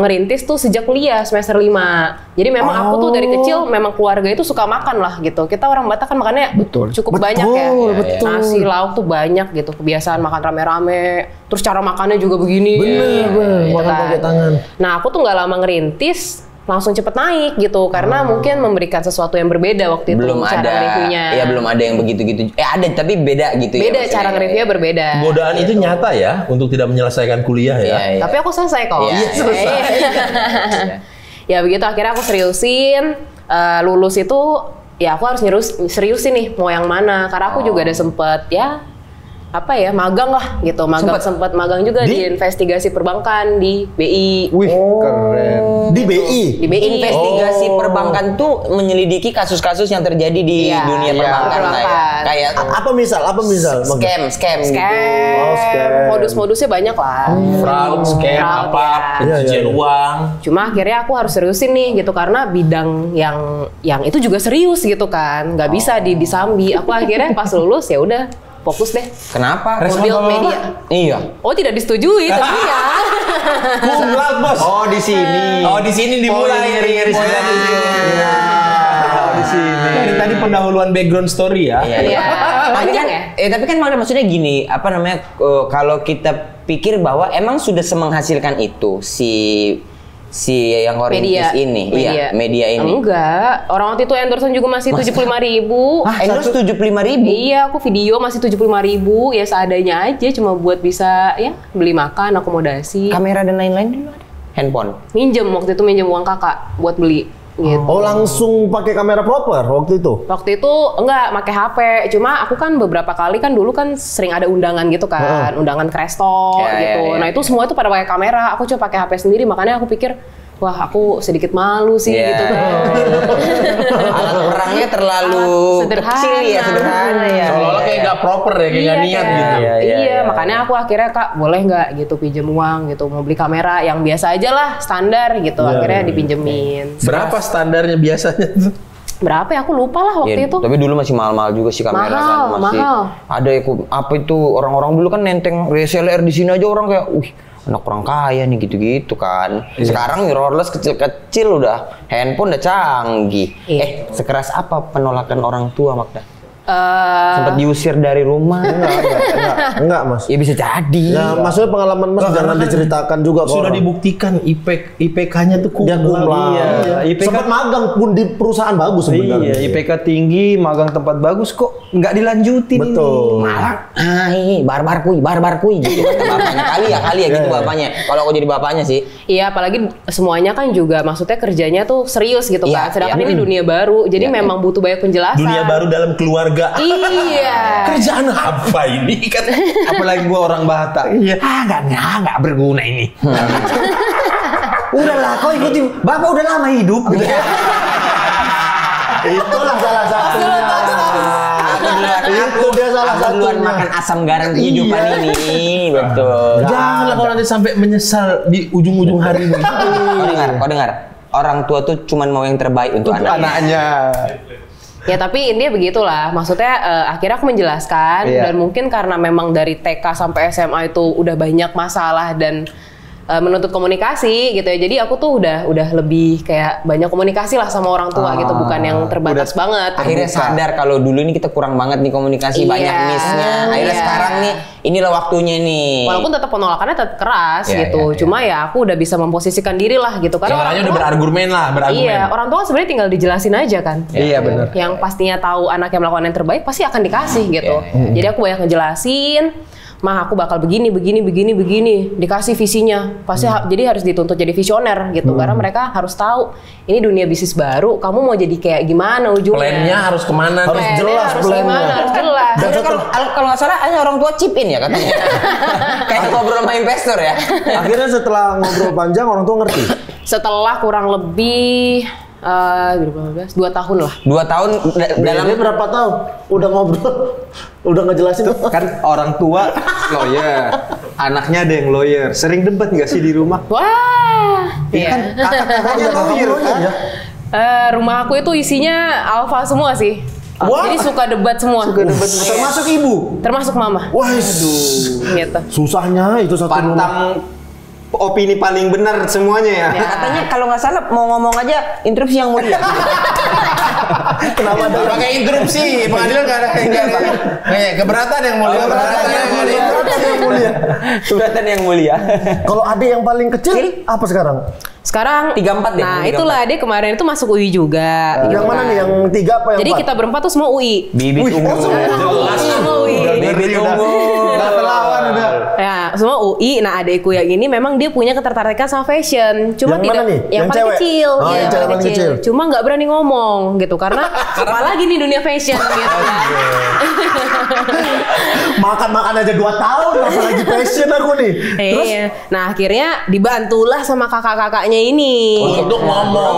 ngerintis tuh sejak kuliah semester 5. Jadi memang aku tuh dari kecil memang keluarga itu suka makan lah gitu. Kita orang Batak kan makannya cukup banyak ya. Betul. Nasi, lauk tuh banyak gitu. Kebiasaan makan rame-rame. Terus cara makannya juga begini. Gitu makan kan. pakai tangan. Nah, aku tuh nggak lama ngerintis, langsung cepet naik gitu karena mungkin memberikan sesuatu yang berbeda waktu itu Belum cara ada. nge-reviewnya. Ya belum ada yang begitu-gitu. Ada tapi beda gitu ya. Beda maksudnya. cara nge-reviewnya berbeda. Godaan itu nyata ya untuk tidak menyelesaikan kuliah ya. Iya. Tapi aku selesai kok. Iya, selesai. Ya begitu akhirnya aku seriusin, lulus itu ya aku harus seriusin nih mau yang mana karena aku juga ada sempet ya magang lah gitu, sempet magang juga di investigasi perbankan di BI. Wih, keren. Di BI. Di BI. Investigasi perbankan tuh menyelidiki kasus-kasus yang terjadi di Iya, dunia iya, perbankan lah ya. perbankan. Kayak Apa misal? scam gitu. scam. Modus-modusnya banyak lah. Fraud, scam, Fraud, apa, ya. pencucian uang. Cuma akhirnya aku harus seriusin nih gitu karena bidang yang itu juga serius gitu kan, nggak bisa disambi. Aku akhirnya pas lulus ya udah fokus deh. Kenapa? Build media. Iya. Oh tidak disetujui tentunya. Kumlat bos. Oh, di sini. Oh, di sini dimulai. ngeri-ngeri sedikit. Di sini. Dari tadi pendahuluan background story ya. Iya. Panjang ya? Tapi kan maksudnya gini, apa namanya? Kalau kita pikir bahwa emang sudah semenghasilkan itu si yang Horintis ini, iya, media ini. Enggak, orang waktu itu endorsement juga masih 75.000. Endorse 75.000. Iya, aku video masih 75.000 ya seadanya aja, cuma buat bisa ya beli makan, akomodasi. Kamera dan lain-lain dulu ada. Handphone. Minjem waktu itu minjem uang kakak buat beli. Gitu. Oh, langsung pakai kamera proper waktu itu? Waktu itu enggak pakai HP, cuma aku kan beberapa kali kan dulu kan sering ada undangan gitu kan, undangan Kresto gitu. Nah itu semua itu pada pakai kamera, aku cuma pakai HP sendiri, makanya aku pikir wah aku sedikit malu sih gitu kan. Alat perangnya terlalu kecil ya, sederhana ya. Seolah-olah kayak nggak proper ya, kayak nggak niat gitu. Iya, makanya aku akhirnya Kak boleh nggak gitu pinjem uang gitu, mau beli kamera yang biasa aja lah standar gitu, akhirnya dipinjemin. Berapa standarnya biasanya tuh? Berapa ya aku lupa lah waktu itu. Tapi dulu masih mahal-mahal juga sih kamera kan, masih mahal. ada apa itu orang-orang dulu kan nenteng DSLR di sini aja orang kayak, anak orang kaya nih gitu-gitu kan. Sekarang mirrorless kecil-kecil udah handphone udah canggih. Sekeras apa penolakan orang tua Magda? Sempat diusir dari rumah. Enggak, Mas. Ya bisa jadi. Ya, maksudnya pengalaman Mas jangan diceritakan juga ke Sudah orang. dibuktikan IPK-nya tuh Dia kumlam. Iya, IPK Sempat magang pun di perusahaan bagus sebenarnya. Iya, IPK tinggi, magang tempat bagus kok nggak dilanjutin. Betul. Malah, barbar kuy gitu kata bapaknya. Kali ya gitu bapaknya. Kalau aku jadi bapaknya sih. Iya, apalagi semuanya kan juga maksudnya kerjanya tuh serius gitu Iya, kan. Sedangkan iya. ini dunia baru, jadi memang butuh banyak penjelasan. Dunia baru dalam keluarga. Iya. Kerjaan apa ini? Kan Apalagi gua orang Batak. iya. Nggak berguna ini. Udahlah, kau ikutin. Bapak udah lama hidup. Itulah salah satunya. Itu dia salah Aku duluan satunya. makan asam garam kehidupan ini. Betul. Janganlah kalau nanti sampai menyesal di ujung-ujung hari ini. Kau dengar. Orang tua tuh cuman mau yang terbaik untuk anaknya. Ya tapi intinya begitulah, maksudnya akhirnya aku menjelaskan dan mungkin karena memang dari TK sampai SMA itu udah banyak masalah dan menuntut komunikasi gitu ya, jadi aku tuh udah lebih kayak banyak komunikasi lah sama orang tua gitu, bukan yang terbatas banget. Akhirnya sadar kalau dulu ini kita kurang banget nih komunikasi, banyak miss-nya. Akhirnya sekarang nih, inilah waktunya nih. Walaupun tetap penolakannya tetap keras Ya, gitu, ya, ya. cuma ya aku udah bisa memposisikan diri lah gitu, karena Caranya udah berargumen lah, berargumen. Iya, orang tua sebenarnya tinggal dijelasin aja kan. Iya, benar. Yang pastinya tahu anaknya melakukan yang terbaik pasti akan dikasih gitu. Jadi aku banyak ngejelasin, mah aku bakal begini, dikasih visinya. Pasti jadi harus dituntut jadi visioner gitu, karena mereka harus tahu ini dunia bisnis baru, kamu mau jadi kayak gimana ujungnya. Plannya harus kemana? Harus nih? jelas harus plannya. gimana, harus jelas. Akhirnya kalau nggak salah, ada orang tua chip in ya katanya. Kayak ngobrol sama investor ya. Akhirnya setelah ngobrol panjang orang tua ngerti. Setelah kurang lebih 2015, 2 tahun lah. 2 tahun dalam Dia berapa tahun? Udah ngobrol, udah ngejelasin. Kan orang tua lawyer, anaknya ada yang lawyer. Sering debat nggak sih di rumah? Wah, Kan iya. kakak-kakaknya lawyer kan? Rumah aku itu isinya alpha semua sih. Wah. Jadi suka debat semua. Termasuk ibu. Termasuk mama. Wah, Gitu. susahnya itu satu rumah. Pantang opini paling benar semuanya ya. katanya kalau nggak salah mau ngomong aja interupsi yang mulia. Kenapa ada Pakai interupsi, pengadilan nggak ada keberatan yang mulia. Keberatan yang mulia. Kalau adik yang paling kecil apa sekarang? Sekarang 34 deh, Nah, 34. itulah dia kemarin itu masuk UI juga. gitu Yang mana kan. nih? Yang 3 apa yang Jadi 4? kita berempat tuh semua UI. Bibit unggul. Semua UI. Bibit unggul. Udah kelawan udah. Ya, semua UI. Nah, adekku yang ini memang dia punya ketertarikan sama fashion. Cuma Yang tidak mana nih? yang Yang paling cewek? kecil. Oh, Iya, yang yang cewek paling paling kecil. kecil. Cuma nggak berani ngomong gitu karena apalagi nih dunia fashion gitu kan. Makan aja 2 tahun, apalagi passion aku nih. Terus Iya. Nah, akhirnya dibantulah sama kakak-kakaknya ini. Untuk ngomong,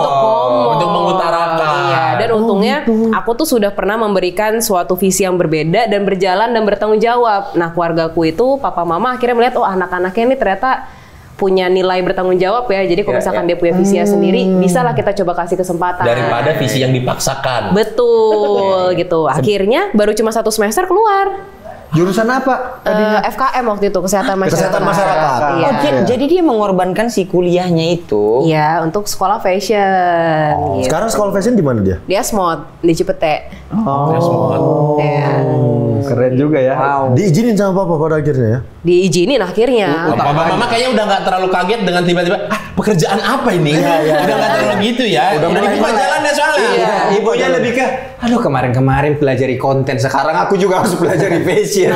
untuk mengutarakan. Iya, dan untungnya aku tuh sudah pernah memberikan suatu visi yang berbeda dan berjalan dan bertanggung jawab. Nah, keluargaku itu papa mama akhirnya melihat oh anak-anaknya ini ternyata punya nilai bertanggung jawab ya. Jadi kalau misalkan dia punya visinya sendiri, bisalah kita coba kasih kesempatan. Daripada visi yang dipaksakan. Betul gitu. Akhirnya baru cuma 1 semester keluar. Jurusan apa? FKM waktu itu, kesehatan masyarakat. Kesehatan masyarakat. Iya. Oh, jadi dia mengorbankan si kuliahnya itu. Iya, untuk sekolah fashion. Gitu. sekarang sekolah fashion di mana dia? Dia smart di Cipete. Iya. Keren juga ya. Diizinin sama papa pada akhirnya ya. Diizinin akhirnya. Mama kayaknya udah nggak terlalu kaget dengan tiba-tiba pekerjaan apa ini? Udah nggak terlalu gitu ya. Udah dibuka jalannya soalnya. Iya, ibunya lebih ke, aduh kemarin pelajari konten, sekarang aku juga harus pelajari fashion.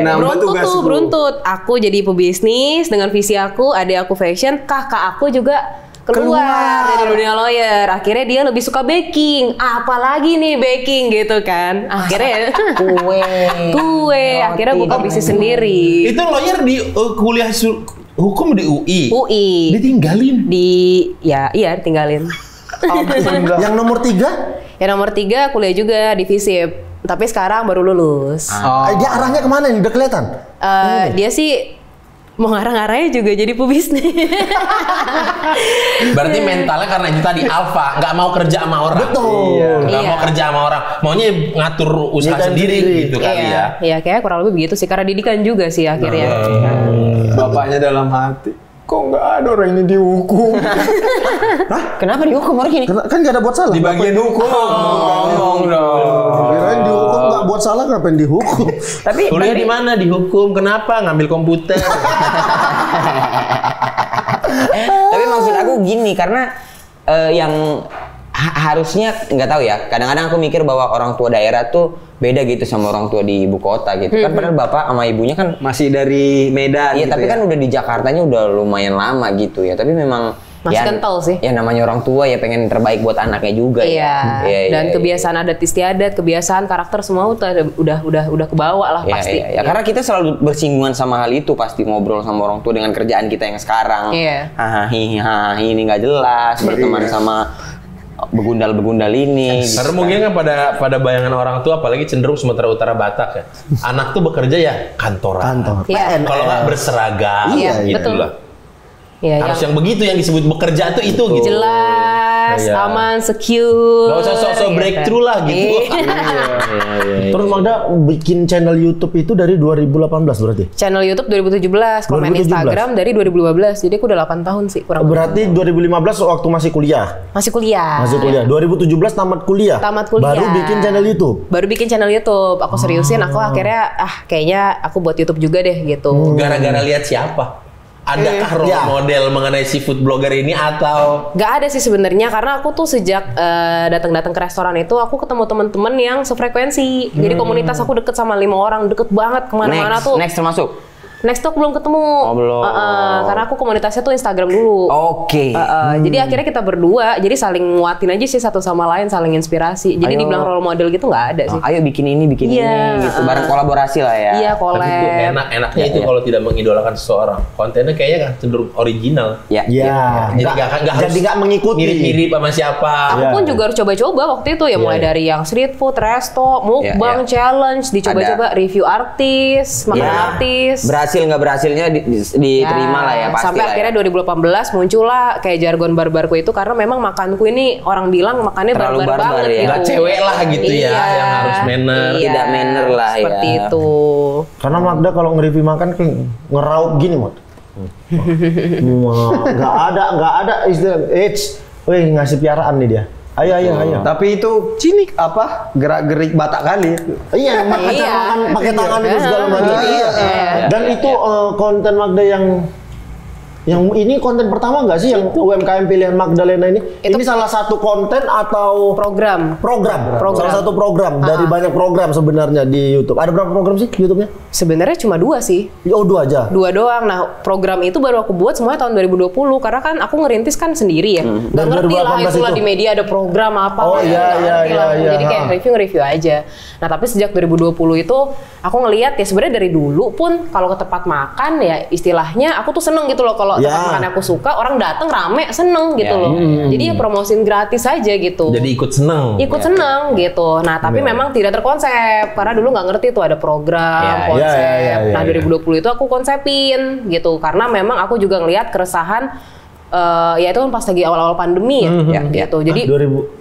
Nah, Beruntut. Aku jadi pebisnis dengan visi aku, adik aku fashion, kakak aku juga keluar dari dunia lawyer. Akhirnya dia lebih suka baking. Apalagi nih baking gitu kan. Akhirnya kue. Akhirnya buka bisnis sendiri. Itu lawyer di kuliah hukum di UI. UI. Ditinggalin. Iya, tinggalin. Yang nomor 3? Yang nomor 3 kuliah juga di FISIP. Tapi sekarang baru lulus. Dia arahnya kemana nih? Udah kelihatan? Dia sih mau ngarang-ngarangnya juga jadi pebisnis. Berarti mentalnya karena itu tadi alpha, nggak mau kerja sama orang. Betul. Nggak mau kerja sama orang, maunya ngatur usaha sendiri gitu kali ya. Iya, kayak kurang lebih begitu sih. Karena didikan juga sih akhirnya. bapaknya dalam hati, kok nggak ada orang ini dihukum? Kenapa dihukum orang ini? Kan nggak ada buat salah. Di bagian hukum. Ngomong dong. Kirain dihukum nggak nggak buat salah ngapain dihukum? Tapi Kuliah di mana dihukum? Kenapa ngambil komputer? Tapi maksud aku gini, karena yang harusnya nggak tahu ya. Kadang-kadang aku mikir bahwa orang tua daerah tuh beda gitu sama orang tua di ibu kota gitu. Kan padahal bapak sama ibunya kan Masih dari Medan. iya, gitu tapi ya. kan udah di Jakartanya udah lumayan lama gitu ya. Tapi memang Masih ya, kental sih. Ya namanya orang tua ya pengen terbaik buat anaknya juga Iya. ya. Dan kebiasaan adat istiadat, kebiasaan karakter semua udah kebawa lah Iya, pasti. iya, iya. Karena kita selalu bersinggungan sama hal itu, pasti ngobrol sama orang tua dengan kerjaan kita yang sekarang. Iya. Hahaha, ini nggak jelas, berteman sama begundal-begundal ini. Karena mungkin kan pada bayangan orang tua, apalagi cenderung Sumatera Utara Batak ya. Anak tuh bekerja ya kantoran. Iya. Kalau nggak berseragam, Iya, gitu betul. lah. Iya, Harus yang begitu yang disebut bekerja tuh itu gitu. jelas, Iya. aman, secure. Gak usah sok-sok breakthrough lah gitu. Iya. Terus Magda bikin channel YouTube itu dari 2018 berarti? Channel YouTube 2017, kalau main 2017. Instagram dari 2015. Jadi aku udah 8 tahun sih kurang. Berarti 2015 waktu masih kuliah. Masih kuliah. Masih kuliah. 2017 tamat kuliah. Tamat kuliah. Baru bikin channel YouTube. Baru bikin channel YouTube. Aku seriusin, aku akhirnya kayaknya aku buat YouTube juga deh gitu. Gara-gara lihat siapa? Adakah role Ya. model mengenai si food blogger ini atau Gak ada sih sebenarnya, karena aku tuh sejak datang-datang ke restoran itu aku ketemu teman-teman yang sefrekuensi. Jadi komunitas aku deket sama 5 orang, deket banget kemana-mana tuh. Next termasuk. Next tuh aku belum ketemu. Oh, belum. Karena aku komunitasnya tuh Instagram dulu. Oke. Jadi akhirnya kita berdua, jadi saling nguatin aja sih satu sama lain, saling inspirasi. Jadi Ayo. dibilang role model gitu nggak ada sih. Ayo bikin ini, bikin Iya, ini gitu. Bareng kolaborasi lah ya. Iya, tapi itu collab. enaknya Ya, itu ya. kalau tidak mengidolakan seseorang. Kontennya kayaknya kan cenderung original. Ya. Iya. Jadi nggak harus jadi nggak mengikuti. mirip-mirip sama siapa. Aku Iya, pun iya. juga harus coba-coba waktu itu ya, mulai dari yang street food, resto, mukbang, Iya, iya. challenge, dicoba-coba, review artis, makan Ya. artis. Berhasil nggak berhasilnya diterima lah ya pasti. Sampai lah akhirnya ya. 2018 muncullah kayak jargon barbarku itu, karena memang makanku ini orang bilang makannya Terlalu barbar barbar banget ya. gitu. Nggak cewek lah gitu ya, yang harus manner. Tidak manner lah ya. Seperti itu. Karena Magda kalau nge-review makan kayak ngeraup gini, Mod. Nggak ada istilah weh ngasih piaraan nih dia. Ayo. Tapi itu cinik apa? Gerak-gerik Batak kali. Iya, makan pakai tangan itu segala macam. Iya. Dan itu konten Magda yang ini konten pertama nggak sih yang UMKM pilihan Magdalena ini? Ini salah satu konten atau Program. program. Salah satu program dari banyak program sebenarnya di YouTube. Ada berapa program sih YouTube-nya? Sebenarnya cuma 2 sih. Oh, 2 aja. 2 doang. Nah, program itu baru aku buat semuanya tahun 2020 karena kan aku ngerintis kan sendiri ya. Nggak Dan ngerti lah 2018 itulah itu. di media ada program apa. Oh, nggak iya, ngerti iya, lah. iya, Jadi kayak review aja. Nah, tapi sejak 2020 itu aku ngelihat ya sebenarnya dari dulu pun kalau ke tempat makan ya istilahnya aku tuh seneng gitu loh kalau Ya. tempat makan aku suka, orang datang rame seneng gitu Ya, loh. Jadi ya promosiin gratis aja gitu. Jadi ikut seneng. Ikut seneng gitu. Nah, tapi memang tidak terkonsep karena dulu nggak ngerti tuh ada program, Ya, konsep. ya, Nah, 2020 itu aku konsepin gitu karena memang aku juga ngelihat keresahan ya itu kan pas lagi awal-awal pandemi ya, gitu. Jadi 2020.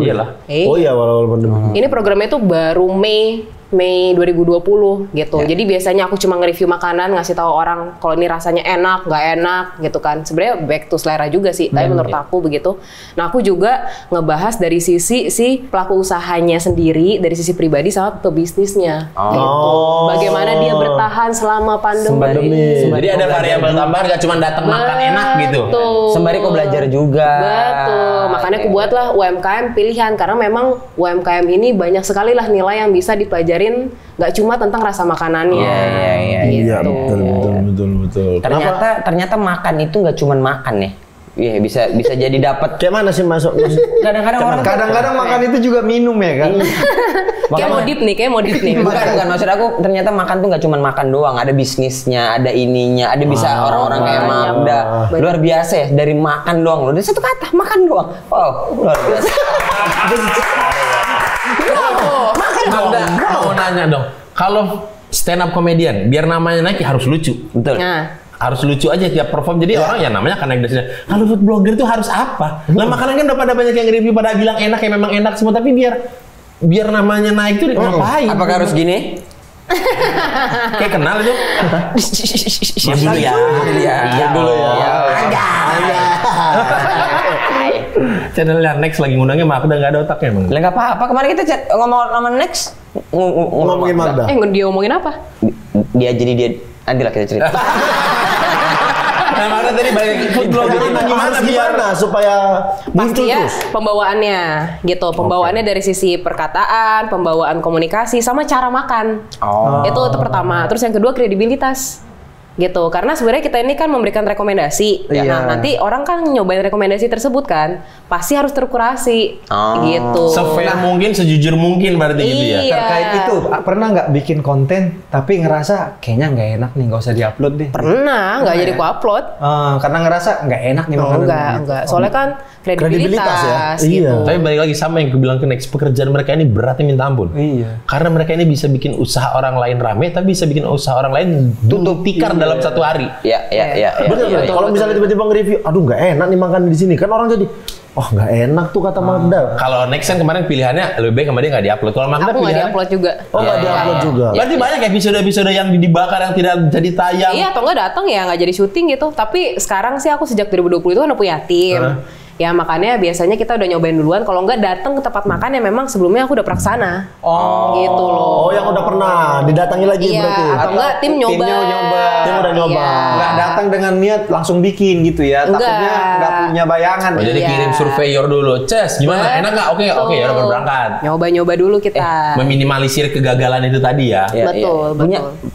Iyalah. Oh iya, awal-awal pandemi. ini programnya tuh baru Mei 2020 gitu. Jadi biasanya aku cuma nge-review makanan, ngasih tahu orang kalau ini rasanya enak, nggak enak gitu kan. Sebenarnya back to selera juga sih, tapi menurut aku begitu. Nah, aku juga ngebahas dari sisi si pelaku usahanya sendiri, dari sisi pribadi sama pebisnisnya. Gitu. Bagaimana dia bertahan selama pandemi. Jadi ada variabel tambahan, nggak cuma datang makan enak gitu. Betul. Sembari kok belajar juga. Betul, makanya aku buatlah UMKM pilihan karena memang UMKM ini banyak sekali lah nilai yang bisa dipelajarin, nggak cuma tentang rasa makanannya. Iya, Iya, Gitu. betul. Ternyata makan itu nggak cuma makan ya. Iya, bisa jadi dapat. Kayak mana sih masuk? Kadang-kadang orang Kadang-kadang makan itu juga minum ya kan. Kayak modif nih. Bukan, maksud aku ternyata makan tuh nggak cuma makan doang, ada bisnisnya, ada ininya, ada bisa orang-orang kayak Magda. Luar biasa ya, dari makan doang loh. Dari satu kata, makan doang. Wow, luar biasa. Magda, mau nanya dong. Kalau stand up comedian, biar namanya naik ya harus lucu. Betul. Nah, Harus lucu aja tiap perform. Jadi orang ya namanya akan naik dari sini. Kalau food blogger itu harus apa? Lah makanan kan udah pada banyak yang review pada bilang enak ya memang enak semua, tapi biar namanya naik tuh ngapain? Apakah harus gini? Kayak kenal itu. Diam dulu ya. Diam dulu ya. Channelnya Next lagi ngundangnya Magda nggak ada otaknya emang. Lah nggak apa-apa. Kemarin kita ngomong sama Next. Ngomongin Magda. Dia ngomongin apa? Dia nantilah kita cerita. Nah, Magda tadi balik food blogger itu Gimana supaya muncul Pasti ya terus? pembawaannya gitu. Pembawaannya dari sisi perkataan, pembawaan komunikasi, sama cara makan. Itu pertama. Terus yang kedua kredibilitas. Gitu, karena sebenarnya kita ini kan memberikan rekomendasi. Iya. Nah, nanti orang kan nyobain rekomendasi tersebut kan, pasti harus terkurasi. Gitu. se-fair mungkin, sejujur mungkin berarti gitu ya. Iya. Terkait itu, pernah nggak bikin konten tapi ngerasa kayaknya nggak enak nih, nggak usah diupload deh? Pernah, nggak jadi ku upload. Karena ngerasa nggak enak nih makanan. Enggak. Soalnya kan kredibilitas ya? gitu. Iya. Tapi balik lagi sama yang kebilang ke next, pekerjaan mereka ini beratnya minta ampun. Iya. Karena mereka ini bisa bikin usaha orang lain rame, tapi bisa bikin usaha orang lain tutup tikar dalam satu hari. Iya. Bener. Kalau misalnya tiba-tiba nge-review, aduh nggak enak nih makan di sini, kan orang jadi, oh nggak enak tuh kata Magda. Kalau next kan kemarin pilihannya lebih baik sama dia nggak diupload. Kalau Magda Aku nggak pilihannya, diupload juga. Oh nggak diupload juga. berarti banyak episode-episode yang dibakar yang tidak jadi tayang. Iya, atau nggak datang ya nggak jadi syuting gitu. Tapi sekarang sih aku sejak 2020 itu kan udah punya tim. Ya makanya biasanya kita udah nyobain duluan. Kalau nggak datang ke tempat makan yang memang sebelumnya aku udah peraksana. Gitu loh. Oh yang udah pernah didatangi lagi Iya, berarti. atau enggak tim nyoba. Timnya nyoba. Tim udah nyoba. Iya. Nggak datang dengan niat langsung bikin gitu ya. Enggak. Takutnya nggak punya bayangan. Oh, jadi Iya. kirim surveyor dulu. Ces, gimana? Enak nggak? Oke, ya udah berangkat. Nyoba-nyoba dulu kita. Meminimalisir kegagalan itu tadi ya. Betul.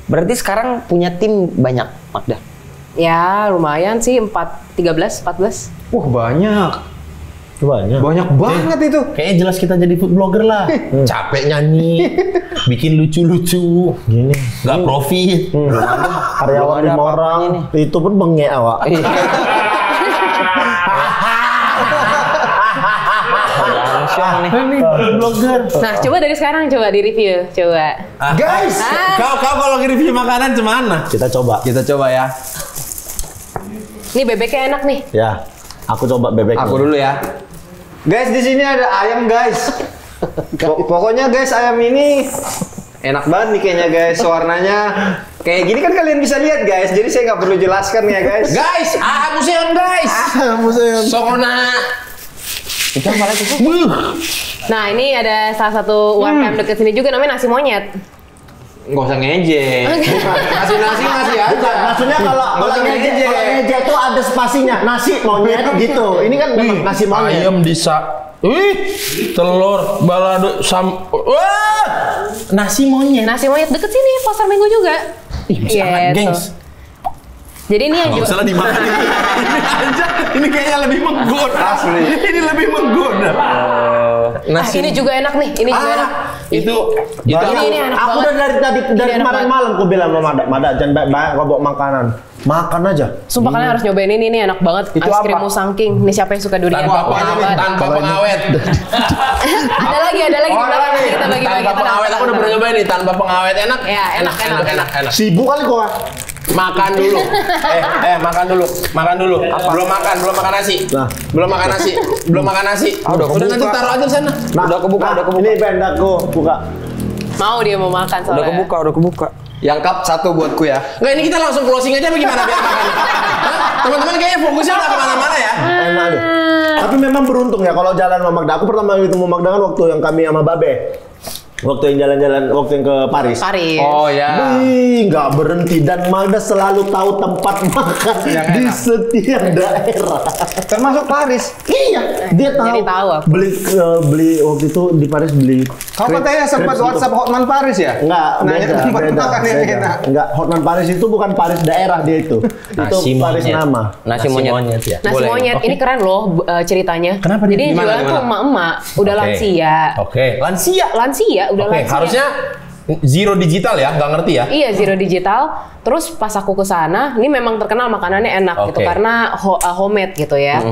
Berarti sekarang punya tim banyak, Magda? Ya lumayan sih 13-14. Wah banyak. Banyak. Banyak banget itu. Kayaknya jelas kita jadi food blogger lah. Capek nyanyi, bikin lucu-lucu, Gini. nggak profit. Karyawan 5 orang, itu pun bengek awak. Food blogger. Nah coba dari sekarang coba di review. Coba. Guys, Kau kalau nge-review makanan cemana? Kita coba. kita coba ya. Ini bebeknya enak nih. Ya, aku coba bebek. Aku dulu ya. Guys, di sini ada ayam, guys. Pokoknya guys, ayam ini enak banget nih kayaknya, guys. Warnanya kayak gini kan kalian bisa lihat, guys. Jadi saya nggak perlu jelaskan ya, guys. Guys, museum guys. Museum. Sokona. Itu apa lagi sih? Nah ini ada salah satu UMKM deket sini juga namanya nasi monyet. Nggak usah ngejek. Nasi ngasih aja. Maksudnya kalau ngeje itu ada spasinya, nasi monyet gitu. Ini kan memang nasi monyet. Ayam telur, balado, wah, nasi monyet. Nasi monyet deket sini, Pasar Minggu juga. Sangat gengs. Jadi ini yang Nggak usah lah dimakan. Ini aja, ini kayaknya lebih menggoda. Asli. Ini lebih menggoda. ini juga enak nih, ini juga enak. Itu Ini enak Aku banget. udah dari Ini enak kemarin banget. malam aku bilang sama Mada jangan banyak kau bawa makanan. Makan aja. Sumpah kalian harus nyobain ini enak banget. Itu Es krim apa? Musangking. Ini siapa yang suka durian? tanpa Enak pengawet, banget. tanpa pengawet. Ada lagi di belakang. Nanti kita bagi-bagi. Tanpa pengawet, aku udah pernah nyobain nih, tanpa pengawet enak. Ya, enak. Sibuk kali kau. Makan dulu. Makan dulu. Belum makan nasi. Nah. Belum makan nasi. Udah nanti taruh aja di sana. Udah kebuka. Ini bendaku buka. Mau dia mau makan soalnya. Udah kebuka. Yang cup satu buatku ya. Nggak, ini kita langsung closing aja bagaimana biar makan? Hah? Teman-teman kayaknya fokusnya udah kemana-mana ya. Enak nih. Tapi memang beruntung ya kalau jalan sama Magda. Aku pertama kali ketemu Magda kan waktu yang kami sama Babe. Waktu yang jalan-jalan, waktu yang ke Paris. Oh ya. Wih, nggak berhenti dan Magda selalu tahu tempat makan di setiap daerah. Termasuk Paris. Iya, dia tahu. Jadi tahu aku. Beli waktu itu di Paris beli. Kau katanya sempat WhatsApp Hotman Paris ya? Enggak, Nanya tempat makan yang enak. Enggak, Hotman Paris itu bukan Paris daerah dia itu. Itu Paris nama. Nasi monyet ya. Nasi monyet ini keren loh ceritanya. Kenapa Jadi nih? yang Gimana, jualan tuh gimana? emak-emak, udah lansia. Oke, lansia. Udah Oke, lansia. harusnya zero digital ya, nggak ngerti ya? Iya, zero digital. Terus pas aku ke sana, ini memang terkenal makanannya enak gitu Oke. karena homemade gitu ya.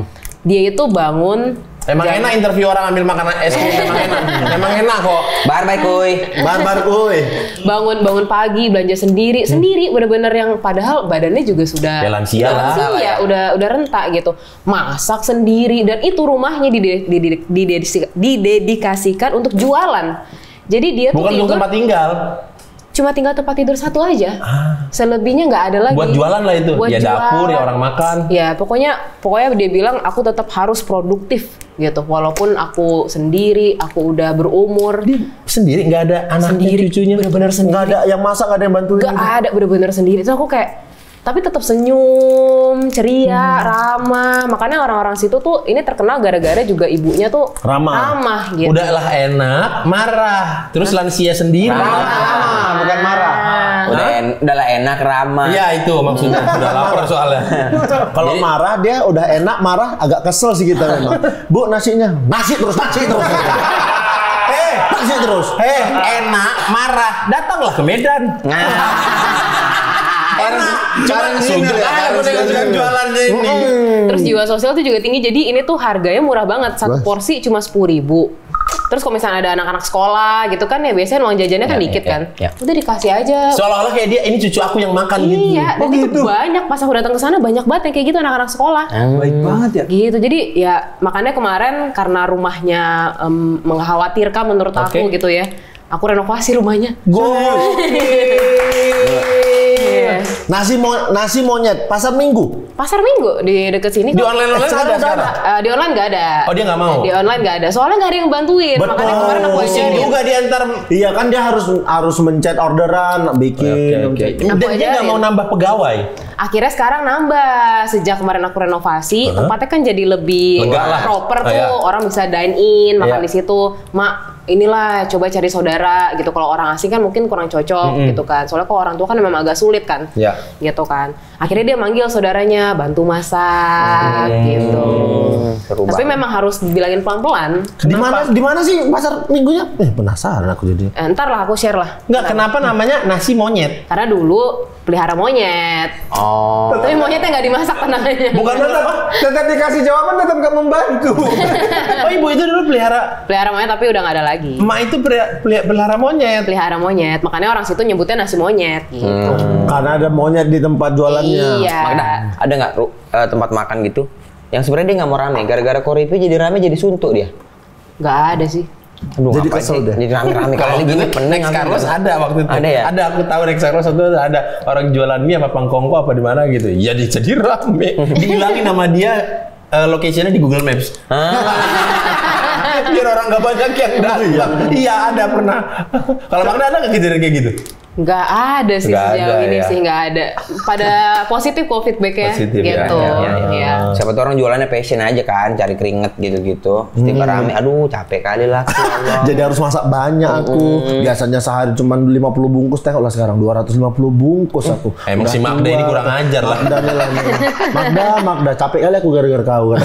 Dia itu bangun Emang enak interview orang ambil makanan es krim, emang enak kok. Bye kuy. Barbar kuy. bangun pagi belanja sendiri bener-bener yang padahal badannya juga sudah Ya, lansia lah. udah rentak gitu, masak sendiri dan itu rumahnya didedikasikan untuk jualan. Jadi dia Bukan tuh untuk tempat tinggal. cuma tinggal tempat tidur satu aja. Selebihnya nggak ada lagi. Buat jualan lah itu. Buat Ya dapur, ya orang makan. Ya pokoknya dia bilang aku tetap harus produktif gitu. Walaupun aku sendiri, aku udah berumur. Dia sendiri, nggak ada anaknya, Sendiri, cucunya. bener-bener sendiri. Nggak ada yang masak, nggak ada yang bantuin. Gak ada, bener-bener sendiri. Terus aku kayak, tapi tetap senyum, ceria, ramah. Makanya orang-orang situ tuh ini terkenal gara-gara juga ibunya tuh Ramah. gitu. Udahlah enak, marah. Terus lansia sendiri. Ramah, bukan marah. Udahlah enak, ramah. Iya itu maksudnya. Udah lapar soalnya. Kalau marah dia udah enak, marah agak kesel sih kita memang. Bu, nasinya. Nasi terus. Nasi terus. Enak, marah. Datanglah ke Medan. Cara nyindir ya. Jualan ini. Terus jiwa sosial tuh juga tinggi. Jadi ini tuh harganya murah banget. Satu porsi cuma 10.000. Terus kalau misalnya ada anak-anak sekolah gitu kan ya biasanya uang jajannya kan dikit kan. Udah dikasih aja. Seolah-olah kayak dia, ini cucu aku yang makan gitu. Iya, dan itu banyak pas aku datang ke sana banyak banget yang kayak gitu anak-anak sekolah. Baik banget ya. Gitu. Jadi ya makanya kemarin karena rumahnya mengkhawatirkan menurut aku gitu ya. Aku renovasi rumahnya. Nasi monyet pasar Minggu. Pasar Minggu di deket sini. Di online nggak ada sekarang? Di online nggak ada. Oh dia nggak mau? Di online nggak ada. Soalnya nggak ada yang bantuin. Betul. Makanya kemarin aku Pusing ajarin. juga diantar. Iya kan dia harus mencet orderan, bikin. Dan dia nggak mau nambah pegawai. Akhirnya sekarang nambah. Sejak kemarin aku renovasi, tempatnya kan jadi lebih Lega lah. proper tuh. Iya. Orang bisa dine in, makan Iya. di situ. Mak, inilah coba cari saudara gitu. Kalau orang asing kan mungkin kurang cocok gitu kan. Soalnya kalau orang tua kan memang agak sulit kan. Iya. Gitu kan. Akhirnya dia manggil saudaranya bantu masak gitu. Tapi memang harus dibilangin pelan-pelan. Di mana sih pasar Minggunya? Penasaran aku jadi. Ntar lah aku share lah. Enggak, kenapa namanya nasi monyet? Karena dulu pelihara monyet. Oh. Tapi monyetnya nggak dimasak tenangnya. Bukan Tetap dikasih jawaban, tetap gak membantu. Oh ibu itu dulu pelihara. Pelihara monyet tapi udah nggak ada lagi. Emak itu pelihara monyet. Pelihara monyet. Makanya orang situ nyebutnya nasi monyet gitu. Karena ada monyet di tempat jualannya. Iya. Magda, ada nggak tempat makan gitu yang sebenarnya dia nggak mau rame, gara-gara Koripi jadi rame jadi suntuk dia? Nggak ada sih. Aduh, Jadi ngapain kesel sih? deh. Jadi rame-rame Kalau kali gini pening. Next Carlos ada waktu itu. Ada ya? Ada, aku tahu Next Carlos itu ada orang jualan mie apa pangkongko apa di mana gitu. Ya jadi rame. Dihilangin nama dia location-nya di Google Maps. Biar orang nggak banyak yang datang. Iya ada pernah. Kalau Magda ada nggak kejadian kayak gitu? Nggak ada sih Nggak sejauh ada, ini ya. sih nggak ada. Pada positif kok feedbacknya Positif, ya. gitu. Ya. Siapa tuh orang jualannya passion aja kan, cari keringet gitu-gitu. Setiap rame, aduh capek kali lah. Jadi harus masak banyak aku. Biasanya sehari cuma 50 bungkus, tengoklah sekarang 250 bungkus aku. Emang Udah si Magda tua. ini kurang ajar lah. Magda, capek kali aku gara-gara kau kan.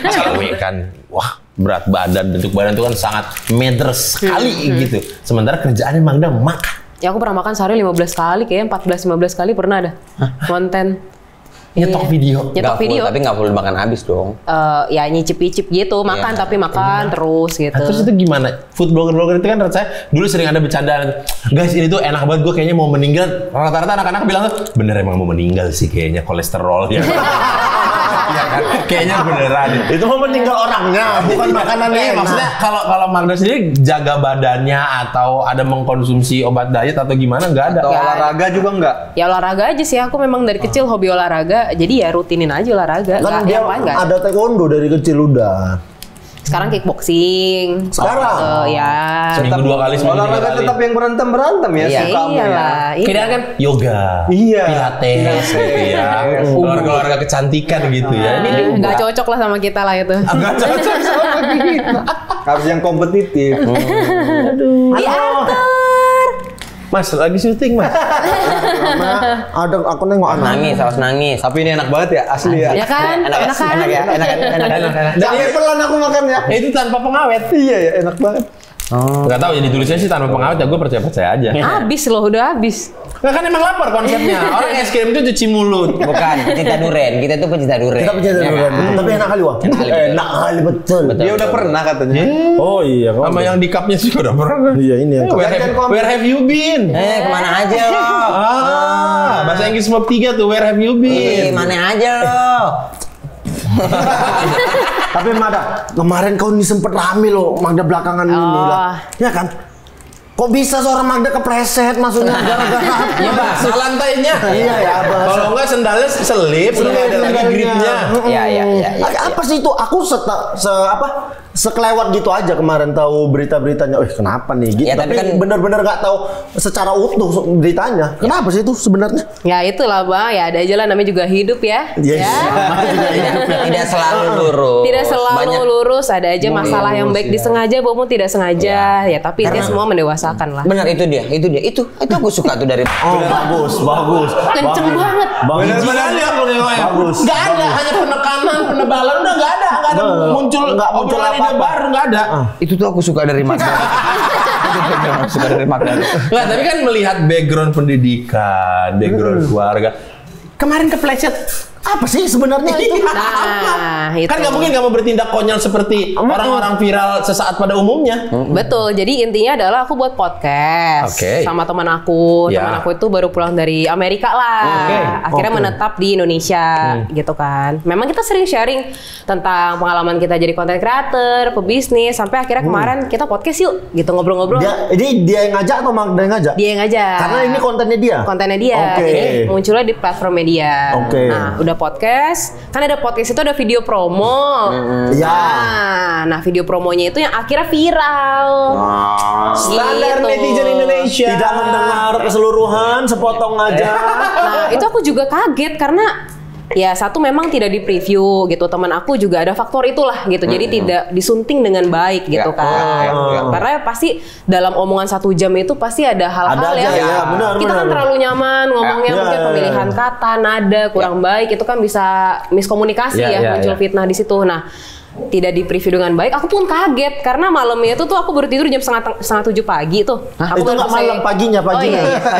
Cewek kan, wah berat badan, bentuk badan itu kan sangat meter sekali gitu. Sementara kerjaannya Magda makan. Ya aku pernah makan sehari 15 kali, kayaknya 14-15 kali pernah ada konten. Nyetok Iya. video. Nyetok Nggak full, video. tapi nggak full makan habis dong. Ya nyicip-nyicip gitu, makan tapi makan terus gitu. Nah, terus itu gimana? Food blogger itu kan saya dulu sering ada bercandaan, guys ini tuh enak banget, gue kayaknya mau meninggal. Rata-rata anak-anak bilang tuh, bener emang mau meninggal sih kayaknya, kolesterol ya. Iya kan? Kayaknya beneran. Itu mau meninggal orangnya, bukan makanannya. Iya, maksudnya kalau Magda sendiri jaga badannya atau ada mengkonsumsi obat diet atau gimana? Nggak ada. Atau olahraga juga enggak? Ya olahraga aja sih, aku memang dari kecil hobi olahraga, jadi ya rutinin aja olahraga. Kan Nggak, dia yang lain nggak ada. ada taekwondo dari kecil udah. Sekarang kickboxing. Sekarang? Ya. Seminggu 2 kali, seminggu 3 Olahraga kali. tetap yang berantem ya, Iya. suka ya. Iyalah. Kira kan yoga, Iya. pilates gitu ya, olahraga kecantikan gitu ya. Ini Nggak cocok lah sama kita lah itu. agak cocok sama kita. Harus yang kompetitif. Mas, lagi syuting mas. Ada aku nengok anak. Nangis, harus nangis. Tapi ini enak banget ya, asli ya. Ya kan? Enak kan? Enak ya, enak. Sampai pelan aku makannya. Itu tanpa pengawet. Iya ya, enak banget. Nggak tahu ya ditulisnya sih tanpa pengawet, ya gue percaya aja. Habis loh, udah habis. Nggak kan emang lapar konsepnya. Orang es krim itu cuci mulut. Bukan, pecinta duren. Kita tuh pecinta duren. Kita pencet dulu kan. Tapi enak kali wah. Enak kali betul. Dia udah pernah katanya. Oh iya. kau Sama udah. yang di cupnya sih udah pernah. Iya ini yang. Where have you been? Kemana aja lo? Bahasa Inggris bab 3 tuh, where have you been? Mana aja lo? Tapi Magda, kemarin kau ini sempet rame loh, Magda belakangan ini lah. Ya kan? Kok bisa seorang Magda kepleset maksudnya gara-gara apa? Ya bahasa lantainya. Iya ya, bahasa. Kalau enggak sendalnya selip, nggak ada lagi gripnya. Iya. Apa sih itu? Aku sekelewat gitu aja kemarin tahu berita-beritanya. Kenapa nih gitu? Ya, tapi kan benar-benar nggak tahu secara utuh beritanya. Kenapa sih itu sebenarnya? Ya itulah Bang, ya ada aja lah namanya juga hidup ya. Yes. Ya. tidak selalu lurus. Tidak selalu lurus, ada aja masalah yang baik disengaja maupun tidak sengaja. Ya tapi itu semua mendewasakan lah. Benar, itu dia. Itu aku suka tuh dari. Bagus. Kenceng banget. Benar-benar ya kalau nengoknya. Bagus. Nggak ada, hanya penekanan, penebalan udah nggak ada muncul apa-apa. baru nggak ada. Itu tuh aku suka dari Magda. Aku suka dari Magda. Nggak, tapi kan melihat background pendidikan, background keluarga. Kemarin kepleset. Apa sih sebenarnya itu? Nah, itu. Kan nggak mungkin kamu bertindak konyol seperti orang-orang viral sesaat pada umumnya. Betul. Jadi intinya adalah aku buat podcast sama teman aku. Ya. Teman aku itu baru pulang dari Amerika lah. Akhirnya menetap di Indonesia gitu kan. Memang kita sering sharing tentang pengalaman kita jadi content creator, pebisnis, sampai akhirnya kemarin kita podcast yuk gitu ngobrol-ngobrol. Dia yang ngajak atau Magda yang ngajak? Dia yang ngajak. Karena ini kontennya dia. Kontennya dia. Jadi munculnya di platform media. Nah, udah podcast, kan ada podcast itu ada video promo. Nah, video promonya itu yang akhirnya viral. Standar netizen Indonesia. Tidak mendengar keseluruhan, sepotong aja. Nah, itu aku juga kaget karena ya satu memang tidak di preview gitu, teman aku juga ada faktor itulah gitu, jadi tidak disunting dengan baik gitu kan. Karena pasti dalam omongan 1 jam itu pasti ada hal-hal kita kan terlalu nyaman ngomongnya, mungkin pemilihan kata, nada kurang baik, itu kan bisa miskomunikasi muncul fitnah di situ. Nah, tidak di preview dengan baik, aku pun kaget karena malamnya itu tuh aku baru tidur jam setengah 7 pagi tuh. Aku itu nggak malam, paginya.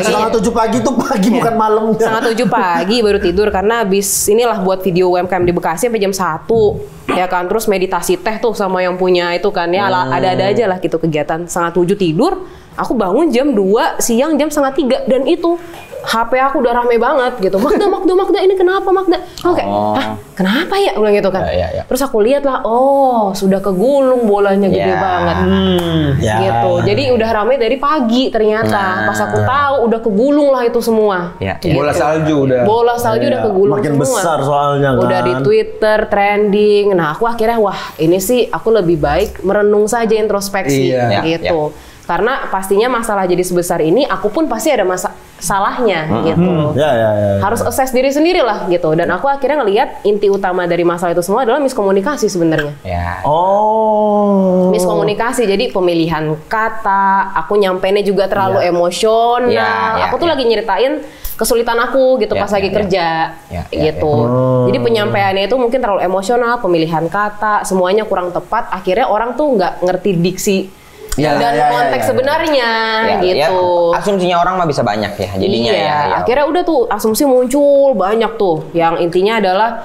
Setengah 7 pagi tuh pagi bukan malamnya. Setengah 7 pagi baru tidur karena habis inilah buat video UMKM di Bekasi sampai jam 1 ya kan, terus meditasi teh tuh sama yang punya itu kan ya, ada-ada aja lah gitu kegiatan. Setengah 7 tidur, aku bangun jam 2 siang, jam setengah 3 dan itu HP aku udah rame banget gitu. Magda ini kenapa Magda? Oke, kenapa ya? Ulang gitu kan. Terus aku lihat lah, sudah kegulung bolanya gede banget. Gitu. Jadi udah rame dari pagi ternyata. Pas aku tahu udah kegulung lah itu semua. Gitu. Bola salju udah. Bola salju udah kegulung makin semua. Besar soalnya kan. Udah di Twitter trending. Nah, aku akhirnya ini sih aku lebih baik merenung saja, introspeksi gitu. Karena pastinya masalah jadi sebesar ini, aku pun pasti ada salahnya gitu. Harus assess diri sendiri lah gitu. Dan aku akhirnya ngelihat inti utama dari masalah itu semua adalah miskomunikasi sebenarnya. Miskomunikasi. Jadi pemilihan kata, aku nyampeinnya juga terlalu emosional. Aku tuh lagi nyeritain kesulitan aku gitu pas lagi kerja gitu. Jadi penyampaiannya itu mungkin terlalu emosional, pemilihan kata, semuanya kurang tepat. Akhirnya orang tuh nggak ngerti diksi dan konteks sebenarnya gitu. Asumsinya orang mah bisa banyak ya jadinya Akhirnya udah tuh asumsi muncul banyak tuh. Yang intinya adalah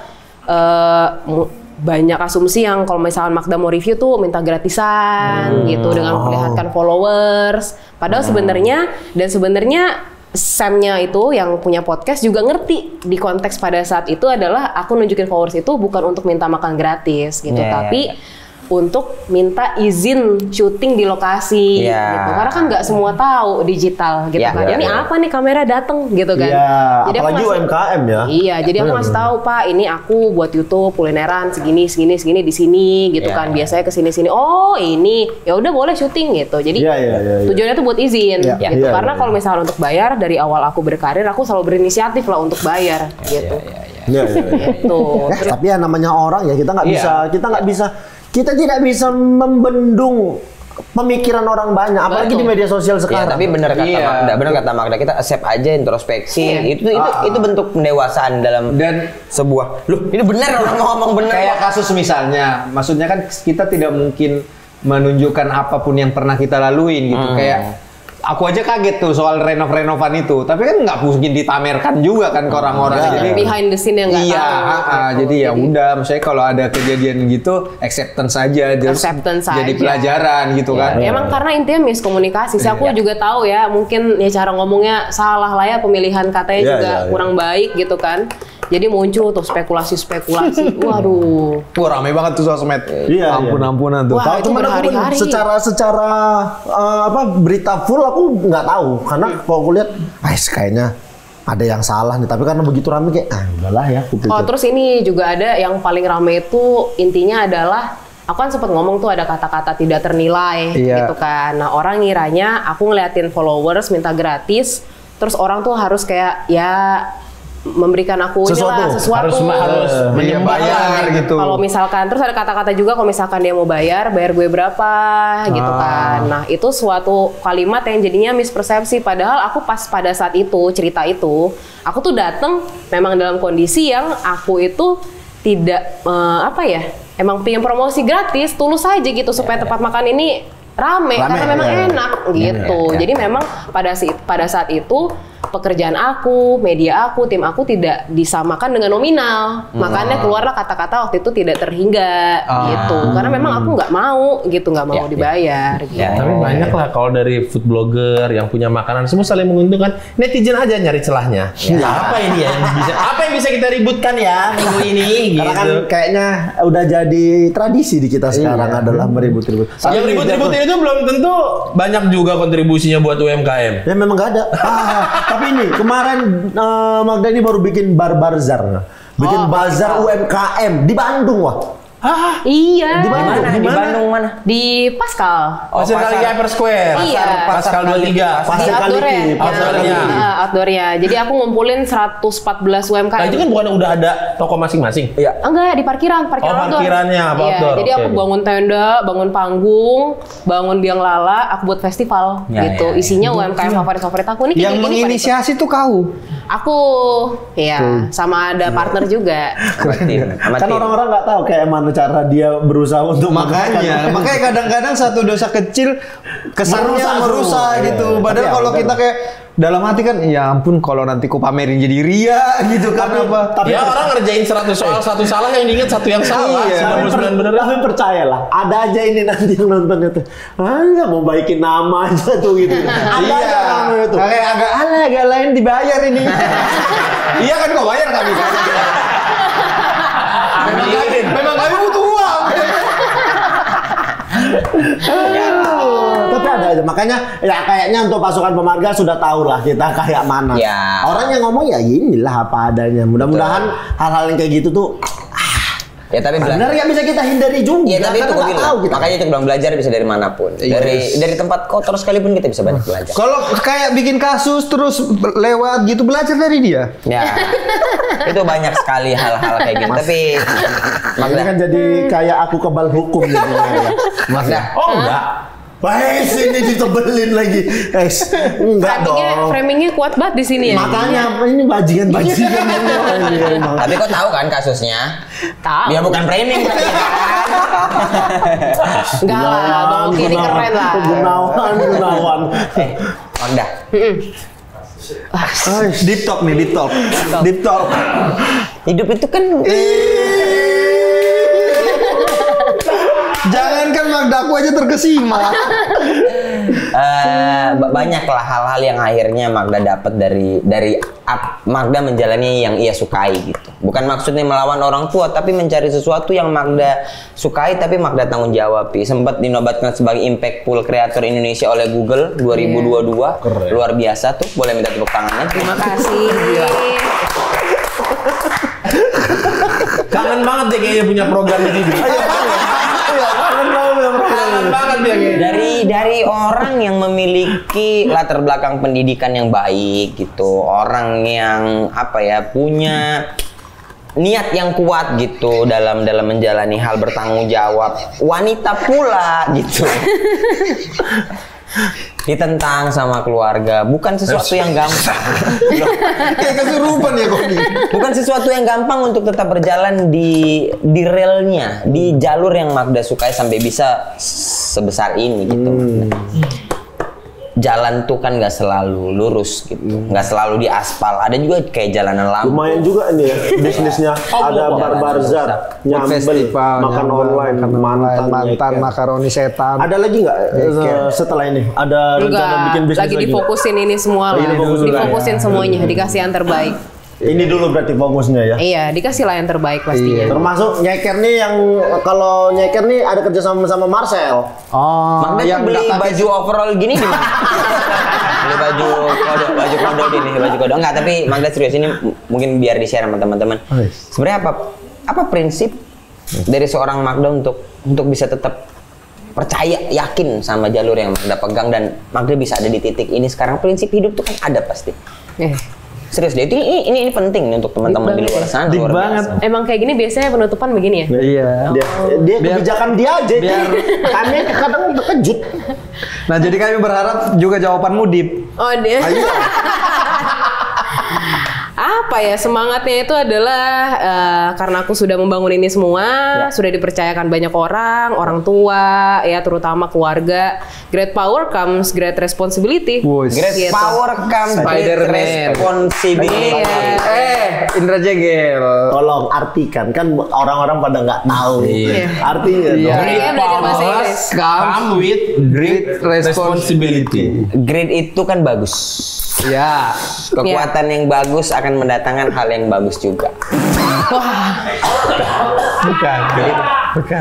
banyak asumsi yang kalau misalkan Magda mau review tuh minta gratisan gitu dengan memperlihatkan followers. Padahal sebenarnya Sam-nya itu yang punya podcast juga ngerti di konteks pada saat itu adalah aku nunjukin followers itu bukan untuk minta makan gratis gitu, tapi untuk minta izin syuting di lokasi gitu. Karena kan nggak semua tahu digital gitu kan. Ini apa nih kamera dateng gitu kan. Jadi apalagi UMKM ya. Iya, jadi aku ngasih tahu, Pak, ini aku buat YouTube kulineran segini di sini gitu kan. Biasanya kesini. Oh, ini. Ya udah boleh syuting gitu. Jadi tujuannya tuh buat izin gitu. Karena kalau misalnya untuk bayar dari awal aku berkarir, aku selalu berinisiatif lah untuk bayar gitu. Gitu. Tapi ya namanya orang ya, kita tidak bisa membendung pemikiran orang banyak, apalagi di media sosial sekarang. Tapi benar kata Magda, kita accept aja, introspeksi. Itu bentuk pendewasaan dalam sebuah. Loh, ini benar orang ngomong benar. Kayak kasus misalnya, maksudnya kan kita tidak mungkin menunjukkan apapun yang pernah kita laluin gitu. Kayak aku aja kaget tuh soal renovan itu. Tapi kan nggak mungkin ditamerkan juga kan ke orang-orang. Jadi behind the scene yang nggak iya, tahu. jadi ya udah, maksudnya kalau ada kejadian gitu, acceptance aja, Acceptance jadi aja. pelajaran gitu kan. Emang karena intinya miskomunikasi sih. Aku juga tahu ya, mungkin ya cara ngomongnya salah lah ya, pemilihan katanya juga kurang baik gitu kan. Jadi muncul tuh spekulasi-spekulasi. Waduh. Wah, rame banget tuh sosmed. Iya, Ampun-ampunan tuh. Wah, itu Cuman aku berhari-hari. secara berita full aku nggak tahu karena kalau aku lihat, kayaknya ada yang salah nih. Tapi karena begitu rame kayak, udahlah ya. Aku pikir. Oh, terus ini juga ada yang paling rame itu intinya adalah aku kan sempat ngomong tuh ada kata-kata tidak ternilai gitu kan. Nah, orang ngiranya aku ngeliatin followers minta gratis, terus orang tuh harus kayak ya memberikan aku inilah sesuatu harus bayar gitu. Kalau misalkan terus ada kata-kata juga kalau misalkan dia mau bayar gue berapa gitu kan. Nah, itu suatu kalimat yang jadinya mispersepsi, padahal aku pas pada saat itu cerita itu, aku tuh datang memang dalam kondisi yang aku itu tidak emang pengen promosi gratis, tulus aja gitu supaya tempat makan ini rame karena memang enak gitu. Jadi memang pada saat itu pekerjaan aku, media aku, tim aku tidak disamakan dengan nominal. Makanya keluarlah kata-kata waktu itu tidak terhingga gitu. Karena memang aku nggak mau dibayar gitu. Tapi banyak lah kalau dari food blogger yang punya makanan semua saling menguntungkan. Netizen aja nyari celahnya. Apa ini ya? Apa yang bisa kita ributkan ya minggu ini? Karena kan Gitu. kayaknya udah jadi tradisi di kita sekarang adalah meribut-ribut. Yang ribut-ributin itu belum tentu banyak juga kontribusinya buat UMKM. Ya memang nggak ada. Tapi ini kemarin Magda ini baru bikin bazar. Bikin bazar UMKM di Bandung, wah. Iya. Di Bandung. Di Bandung mana? Di Pascal. Pasar Kali Hyper Square. Iya. Pascal 23. Di outdoor-nya. Outdoor-nya. Outdoor-nya. Jadi aku ngumpulin 114 UMKM. Nah, itu kan bukan udah ada toko masing-masing? Iya. Enggak, di parkiran outdoor. Parkirannya apa Iya, outdoor? jadi aku bangun tenda, bangun panggung, bangun biang lala, aku buat festival gitu. Isinya UMKM favorit-favorit aku nih. Yang menginisiasi tuh kau. Aku, ya, sama ada partner juga. Kan orang-orang nggak tahu kayak mana cara dia berusaha untuk Makanya kadang-kadang satu dosa kecil kesannya merusak gitu. Padahal kalau kita kayak dalam hati kan, ya ampun kalau nanti ku pamerin jadi ria gitu kan apa. Ya orang ngerjain 100 soal satu salah yang diingat satu yang salah. 99 bener. Tapi percayalah, ada aja ini nanti yang nonton itu. Nggak mau baikin nama aja tuh gitu. Ada aja nama itu. Kayak agak lain dibayar ini. Iya kan kau bayar kami kan. Memang kami butuh uang. Tapi ada aja, makanya ya kayaknya untuk pasukan pemarga sudah tahu lah kita kayak mana. Ya. Orang yang ngomong ya inilah apa adanya. Mudah-mudahan hal-hal yang kayak gitu tuh Ya tapi benar ya bisa kita hindari juga. Iya tapi itu karena gue nggak bilang. tahu kita. Makanya itu bilang belajar bisa dari manapun. Dari tempat kotor sekalipun kita bisa banyak belajar. Kalau kayak bikin kasus terus lewat gitu, belajar dari dia. Ya. Itu banyak sekali hal-hal kayak gitu. Tapi Makanya kan jadi kayak aku kebal hukum gitu. Magda. Oh enggak. Baik ini ditebelin lagi. Enggak dong. Framingnya kuat banget di sini ya. Makanya ini bajingan-bajingan. Tapi kok tahu kan kasusnya? Tahu. Dia bukan framing berarti kan? Enggak lah, Bang Oki ini keren lah. Gunawan. Magda. Deep talk nih, deep talk. Hidup itu kan Jangankan Magda, aku aja terkesima. Banyaklah hal-hal yang akhirnya Magda dapat dari Magda menjalani yang ia sukai gitu. Bukan maksudnya melawan orang tua, tapi mencari sesuatu yang Magda sukai tapi Magda tanggung jawab. Sempat dinobatkan sebagai Impactful Creator Indonesia oleh Google 2022. Luar biasa tuh, boleh minta tepuk tangannya. Terima kasih. Kangen banget deh kayaknya punya program di TV. Kangen banget dia kayaknya. Dari orang yang memiliki latar belakang pendidikan yang baik gitu, orang yang punya niat yang kuat gitu dalam menjalani hal bertanggung jawab, wanita pula gitu. Ditentang sama keluarga, bukan sesuatu yang gampang. Kayak kesurupan ya kok nih. Bukan sesuatu yang gampang untuk tetap berjalan di relnya, di jalur yang Magda sukai sampai bisa sebesar ini gitu. jalan tuh kan nggak selalu lurus gitu, nggak selalu di aspal. Ada juga kayak jalanan lampu. Lumayan juga ini ya bisnisnya. Ada bar-barzar, nyambel, makan online, mantan makaroni setan. Ada lagi nggak setelah ini? Ada rencana bikin bisnis lagi difokusin ini semua lah. Difokusin semuanya, dikasih yang terbaik. Ini dulu berarti fokusnya ya? Iya, dikasih lah yang terbaik pastinya. Termasuk nyeker nih yang kalau nyeker nih ada kerja sama Marcel. Magda yang beli baju overall gini gimana? Beli baju kodo gini, baju kodo. Enggak, tapi Magda serius ini mungkin biar di-share sama teman-teman. Sebenarnya apa prinsip dari seorang Magda untuk bisa tetap percaya, yakin sama jalur yang Magda pegang dan Magda bisa ada di titik ini sekarang? Prinsip hidup tuh kan ada pasti. Serius deh, ini penting nih untuk teman-teman di luar sana. Dik banget. Emang kayak gini biasanya penutupan begini ya? Iya. Dia kebijakan dia aja. Kami kadang terkejut. Nah, jadi kami berharap juga jawabanmu Dip. Oh, dia. Apa ya, semangatnya itu adalah karena aku sudah membangun ini semua, sudah dipercayakan banyak orang tua, ya terutama keluarga. Great power comes great responsibility. Great power comes great responsibility. Indra Jegel. Tolong artikan, kan orang-orang pada nggak tahu. Artinya. Great power come with great responsibility. Great itu kan bagus. Ya. Kekuatan yang bagus akan mendatangkan hal yang bagus juga. Bukan.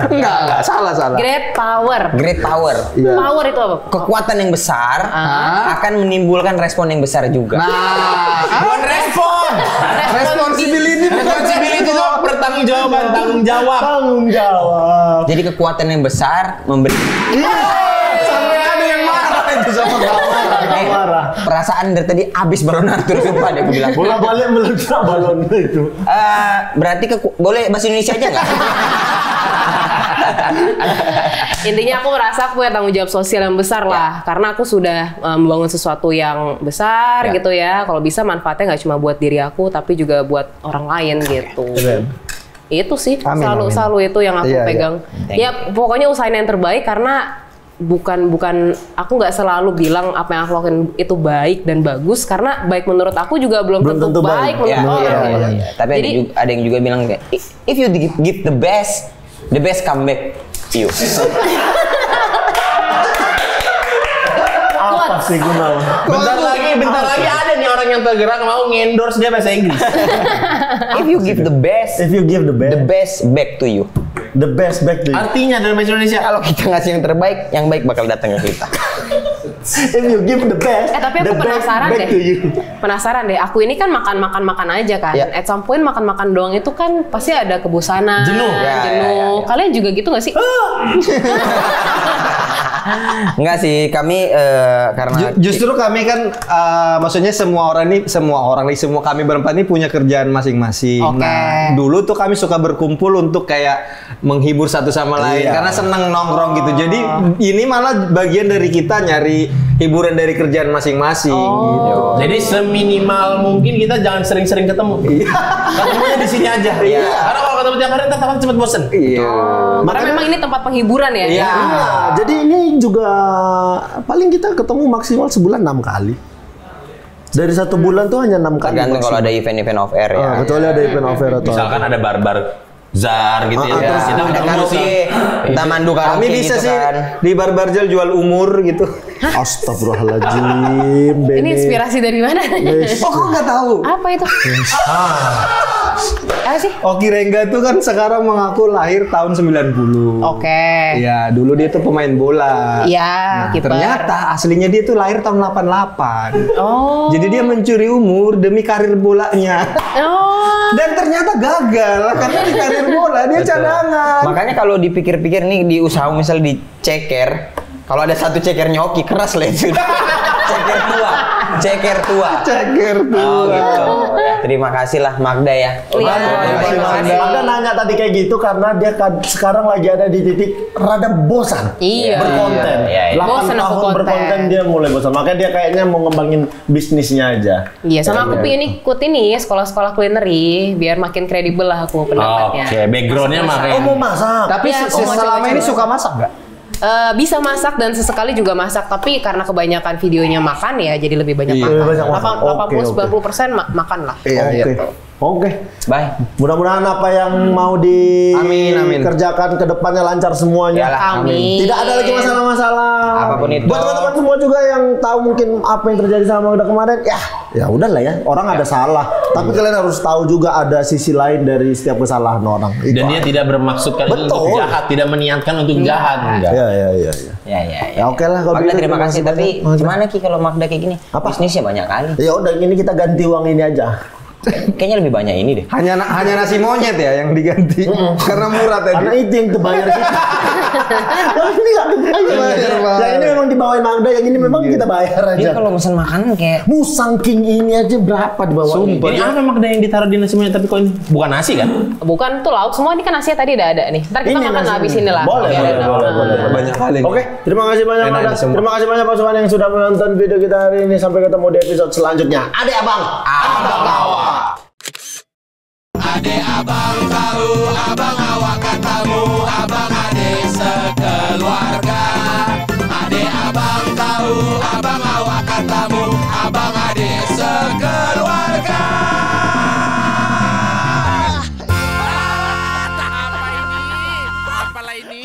Enggak, salah. Great power. Great power. Power itu apa? Kekuatan yang besar akan menimbulkan respon yang besar juga. Bukan respon. Responsibility Responsibility itu pertanggungjawaban, tanggung jawab. Jadi kekuatan yang besar memberi. Sampai ada yang marah itu sama kamu. Perasaan dari tadi abis balon Arthur sumpah deh aku bilang. Bola balik meledak balon itu. Berarti boleh bahasa Indonesia aja nggak? Intinya aku merasa aku punya tanggung jawab sosial yang besar lah, karena aku sudah membangun sesuatu yang besar gitu ya. Kalau bisa manfaatnya nggak cuma buat diri aku, tapi juga buat orang lain gitu. Itu sih selalu itu yang aku pegang. Ya pokoknya usahain yang terbaik, karena bukan aku nggak selalu bilang apa yang aku lakukan itu baik dan bagus, karena baik menurut aku juga belum tentu baik menurut orang. Tapi jadi, ada yang juga bilang kayak if you give the best come back to you. Apa sih Gunawan? Bentar lagi ada nih orang yang tergerak mau ngendorse dia bahasa Inggris. If you give the best back to you. The best back to you. Artinya dalam bahasa Indonesia, Kalau kita ngasih yang terbaik, yang baik bakal datang ke kita. If you give the best, tapi aku the best penasaran back to you. Penasaran deh. Aku ini kan makan aja kan. At some point makan doang itu kan pasti ada kebosanan, jenuh. Kalian juga gitu nggak sih? Enggak sih, kami karena justru kami kan maksudnya semua kami berempat ini punya kerjaan masing-masing. Nah, dulu tuh kami suka berkumpul untuk kayak menghibur satu sama lain karena seneng nongkrong gitu. Jadi ini malah bagian dari kita nyari hiburan dari kerjaan masing-masing gitu. Jadi seminimal mungkin kita jangan sering-sering ketemu. Ketemunya di sini aja. Karena kalau ketemu tiap hari ntar cepet bosen. Karena memang ini tempat penghiburan ya. Iya. Jadi ini juga paling kita ketemu maksimal sebulan 6 kali. Dari 1 bulan tuh hanya 6 kali. tergantung kalau ada event-event off air ya. Kecuali ada event off air atau misalkan ada bar-bar zar gitu ya. Kita ketemu sih. Kita mandu karaoke Kami bisa gitu sih kan. di Barbarjal jual umur gitu. Astagfirullahaladzim. Ini inspirasi dari mana? Oh, kok nggak tahu? Apa itu? Apa sih? Oki Rengga tuh kan sekarang mengaku lahir tahun 90. Oke. Iya, dulu dia tuh pemain bola. Iya, kiper. Ternyata aslinya dia tuh lahir tahun 88. Oh. Jadi dia mencuri umur demi karir bolanya. Oh. Dan ternyata gagal karena di karir bola dia cadangan. Makanya kalau dipikir-pikir nih di usaha misal di ceker, kalau ada satu cekernya Oki keras lah itu. Ceker tua. Oh, gitu. Terima kasih lah Magda ya. Magda nanya tadi kayak gitu karena dia sekarang lagi ada di titik rada bosan berkonten. 8 tahun berkonten dia mulai bosan. Makanya dia kayaknya mau ngembangin bisnisnya aja. Iya, sama aku pengen ikut ini sekolah-sekolah culinary biar makin kredibel lah aku pendapatnya. Oke, backgroundnya makanya. Oh mau masak? Tapi selama ini suka masak nggak? Bisa masak dan sesekali juga masak, tapi karena kebanyakan videonya makan ya jadi lebih banyak Iya, makan. banyak makan. 80-90% makan lah. Iya, Oke. Bye. Mudah-mudahan apa yang mau Amin. dikerjakan ke depannya lancar semuanya. Yalah, Amin. Tidak ada lagi masalah-masalah. Apapun itu. Buat teman-teman semua juga yang tahu mungkin apa yang terjadi sama udah kemarin, ya udahlah ya. Orang ada salah, tapi kalian harus tahu juga ada sisi lain dari setiap kesalahan orang. Itu Dan dia tidak bermaksud kan itu untuk Betul. jahat, tidak meniatkan untuk jahat. Enggak. Ya. Ya. Ya oke lah kalau Magda gitu, terima kasih, tapi banyak. gimana Ki kalau Magda kayak gini? Apa? Bisnisnya banyak kali. Ya udah ini kita ganti uang ini aja. Kayaknya lebih banyak ini deh. Hanya nasi monyet ya yang diganti. Karena murah tadi. Karena itu yang kebayar kita. Yang ini nggak kebayar. Yang ini memang dibawain Magda, yang ini memang kita bayar Dia aja. kalau pesan makanan kayak Musang King ini aja berapa dibawain? Ini apa Magda yang ditaruh di nasi monyet tapi kok ini bukan nasi kan? Bukan tuh lauk semua, ini kan nasinya tadi udah ada nih. Ntar kita Ini makan nasi. habis ini lah. Boleh, Oke, boleh, nah. boleh. Banyak kali. Oke, terima kasih banyak Enak Magda. ini semua. Terima kasih banyak pasukan yang sudah menonton video kita hari ini. Sampai ketemu di episode selanjutnya. Adek abang. Ade abang tahu, abang awak katamu, abang ade sekeluarga. Ade abang tahu, abang awak katamu, abang ade sekeluarga. Apa ini? Apalah ini?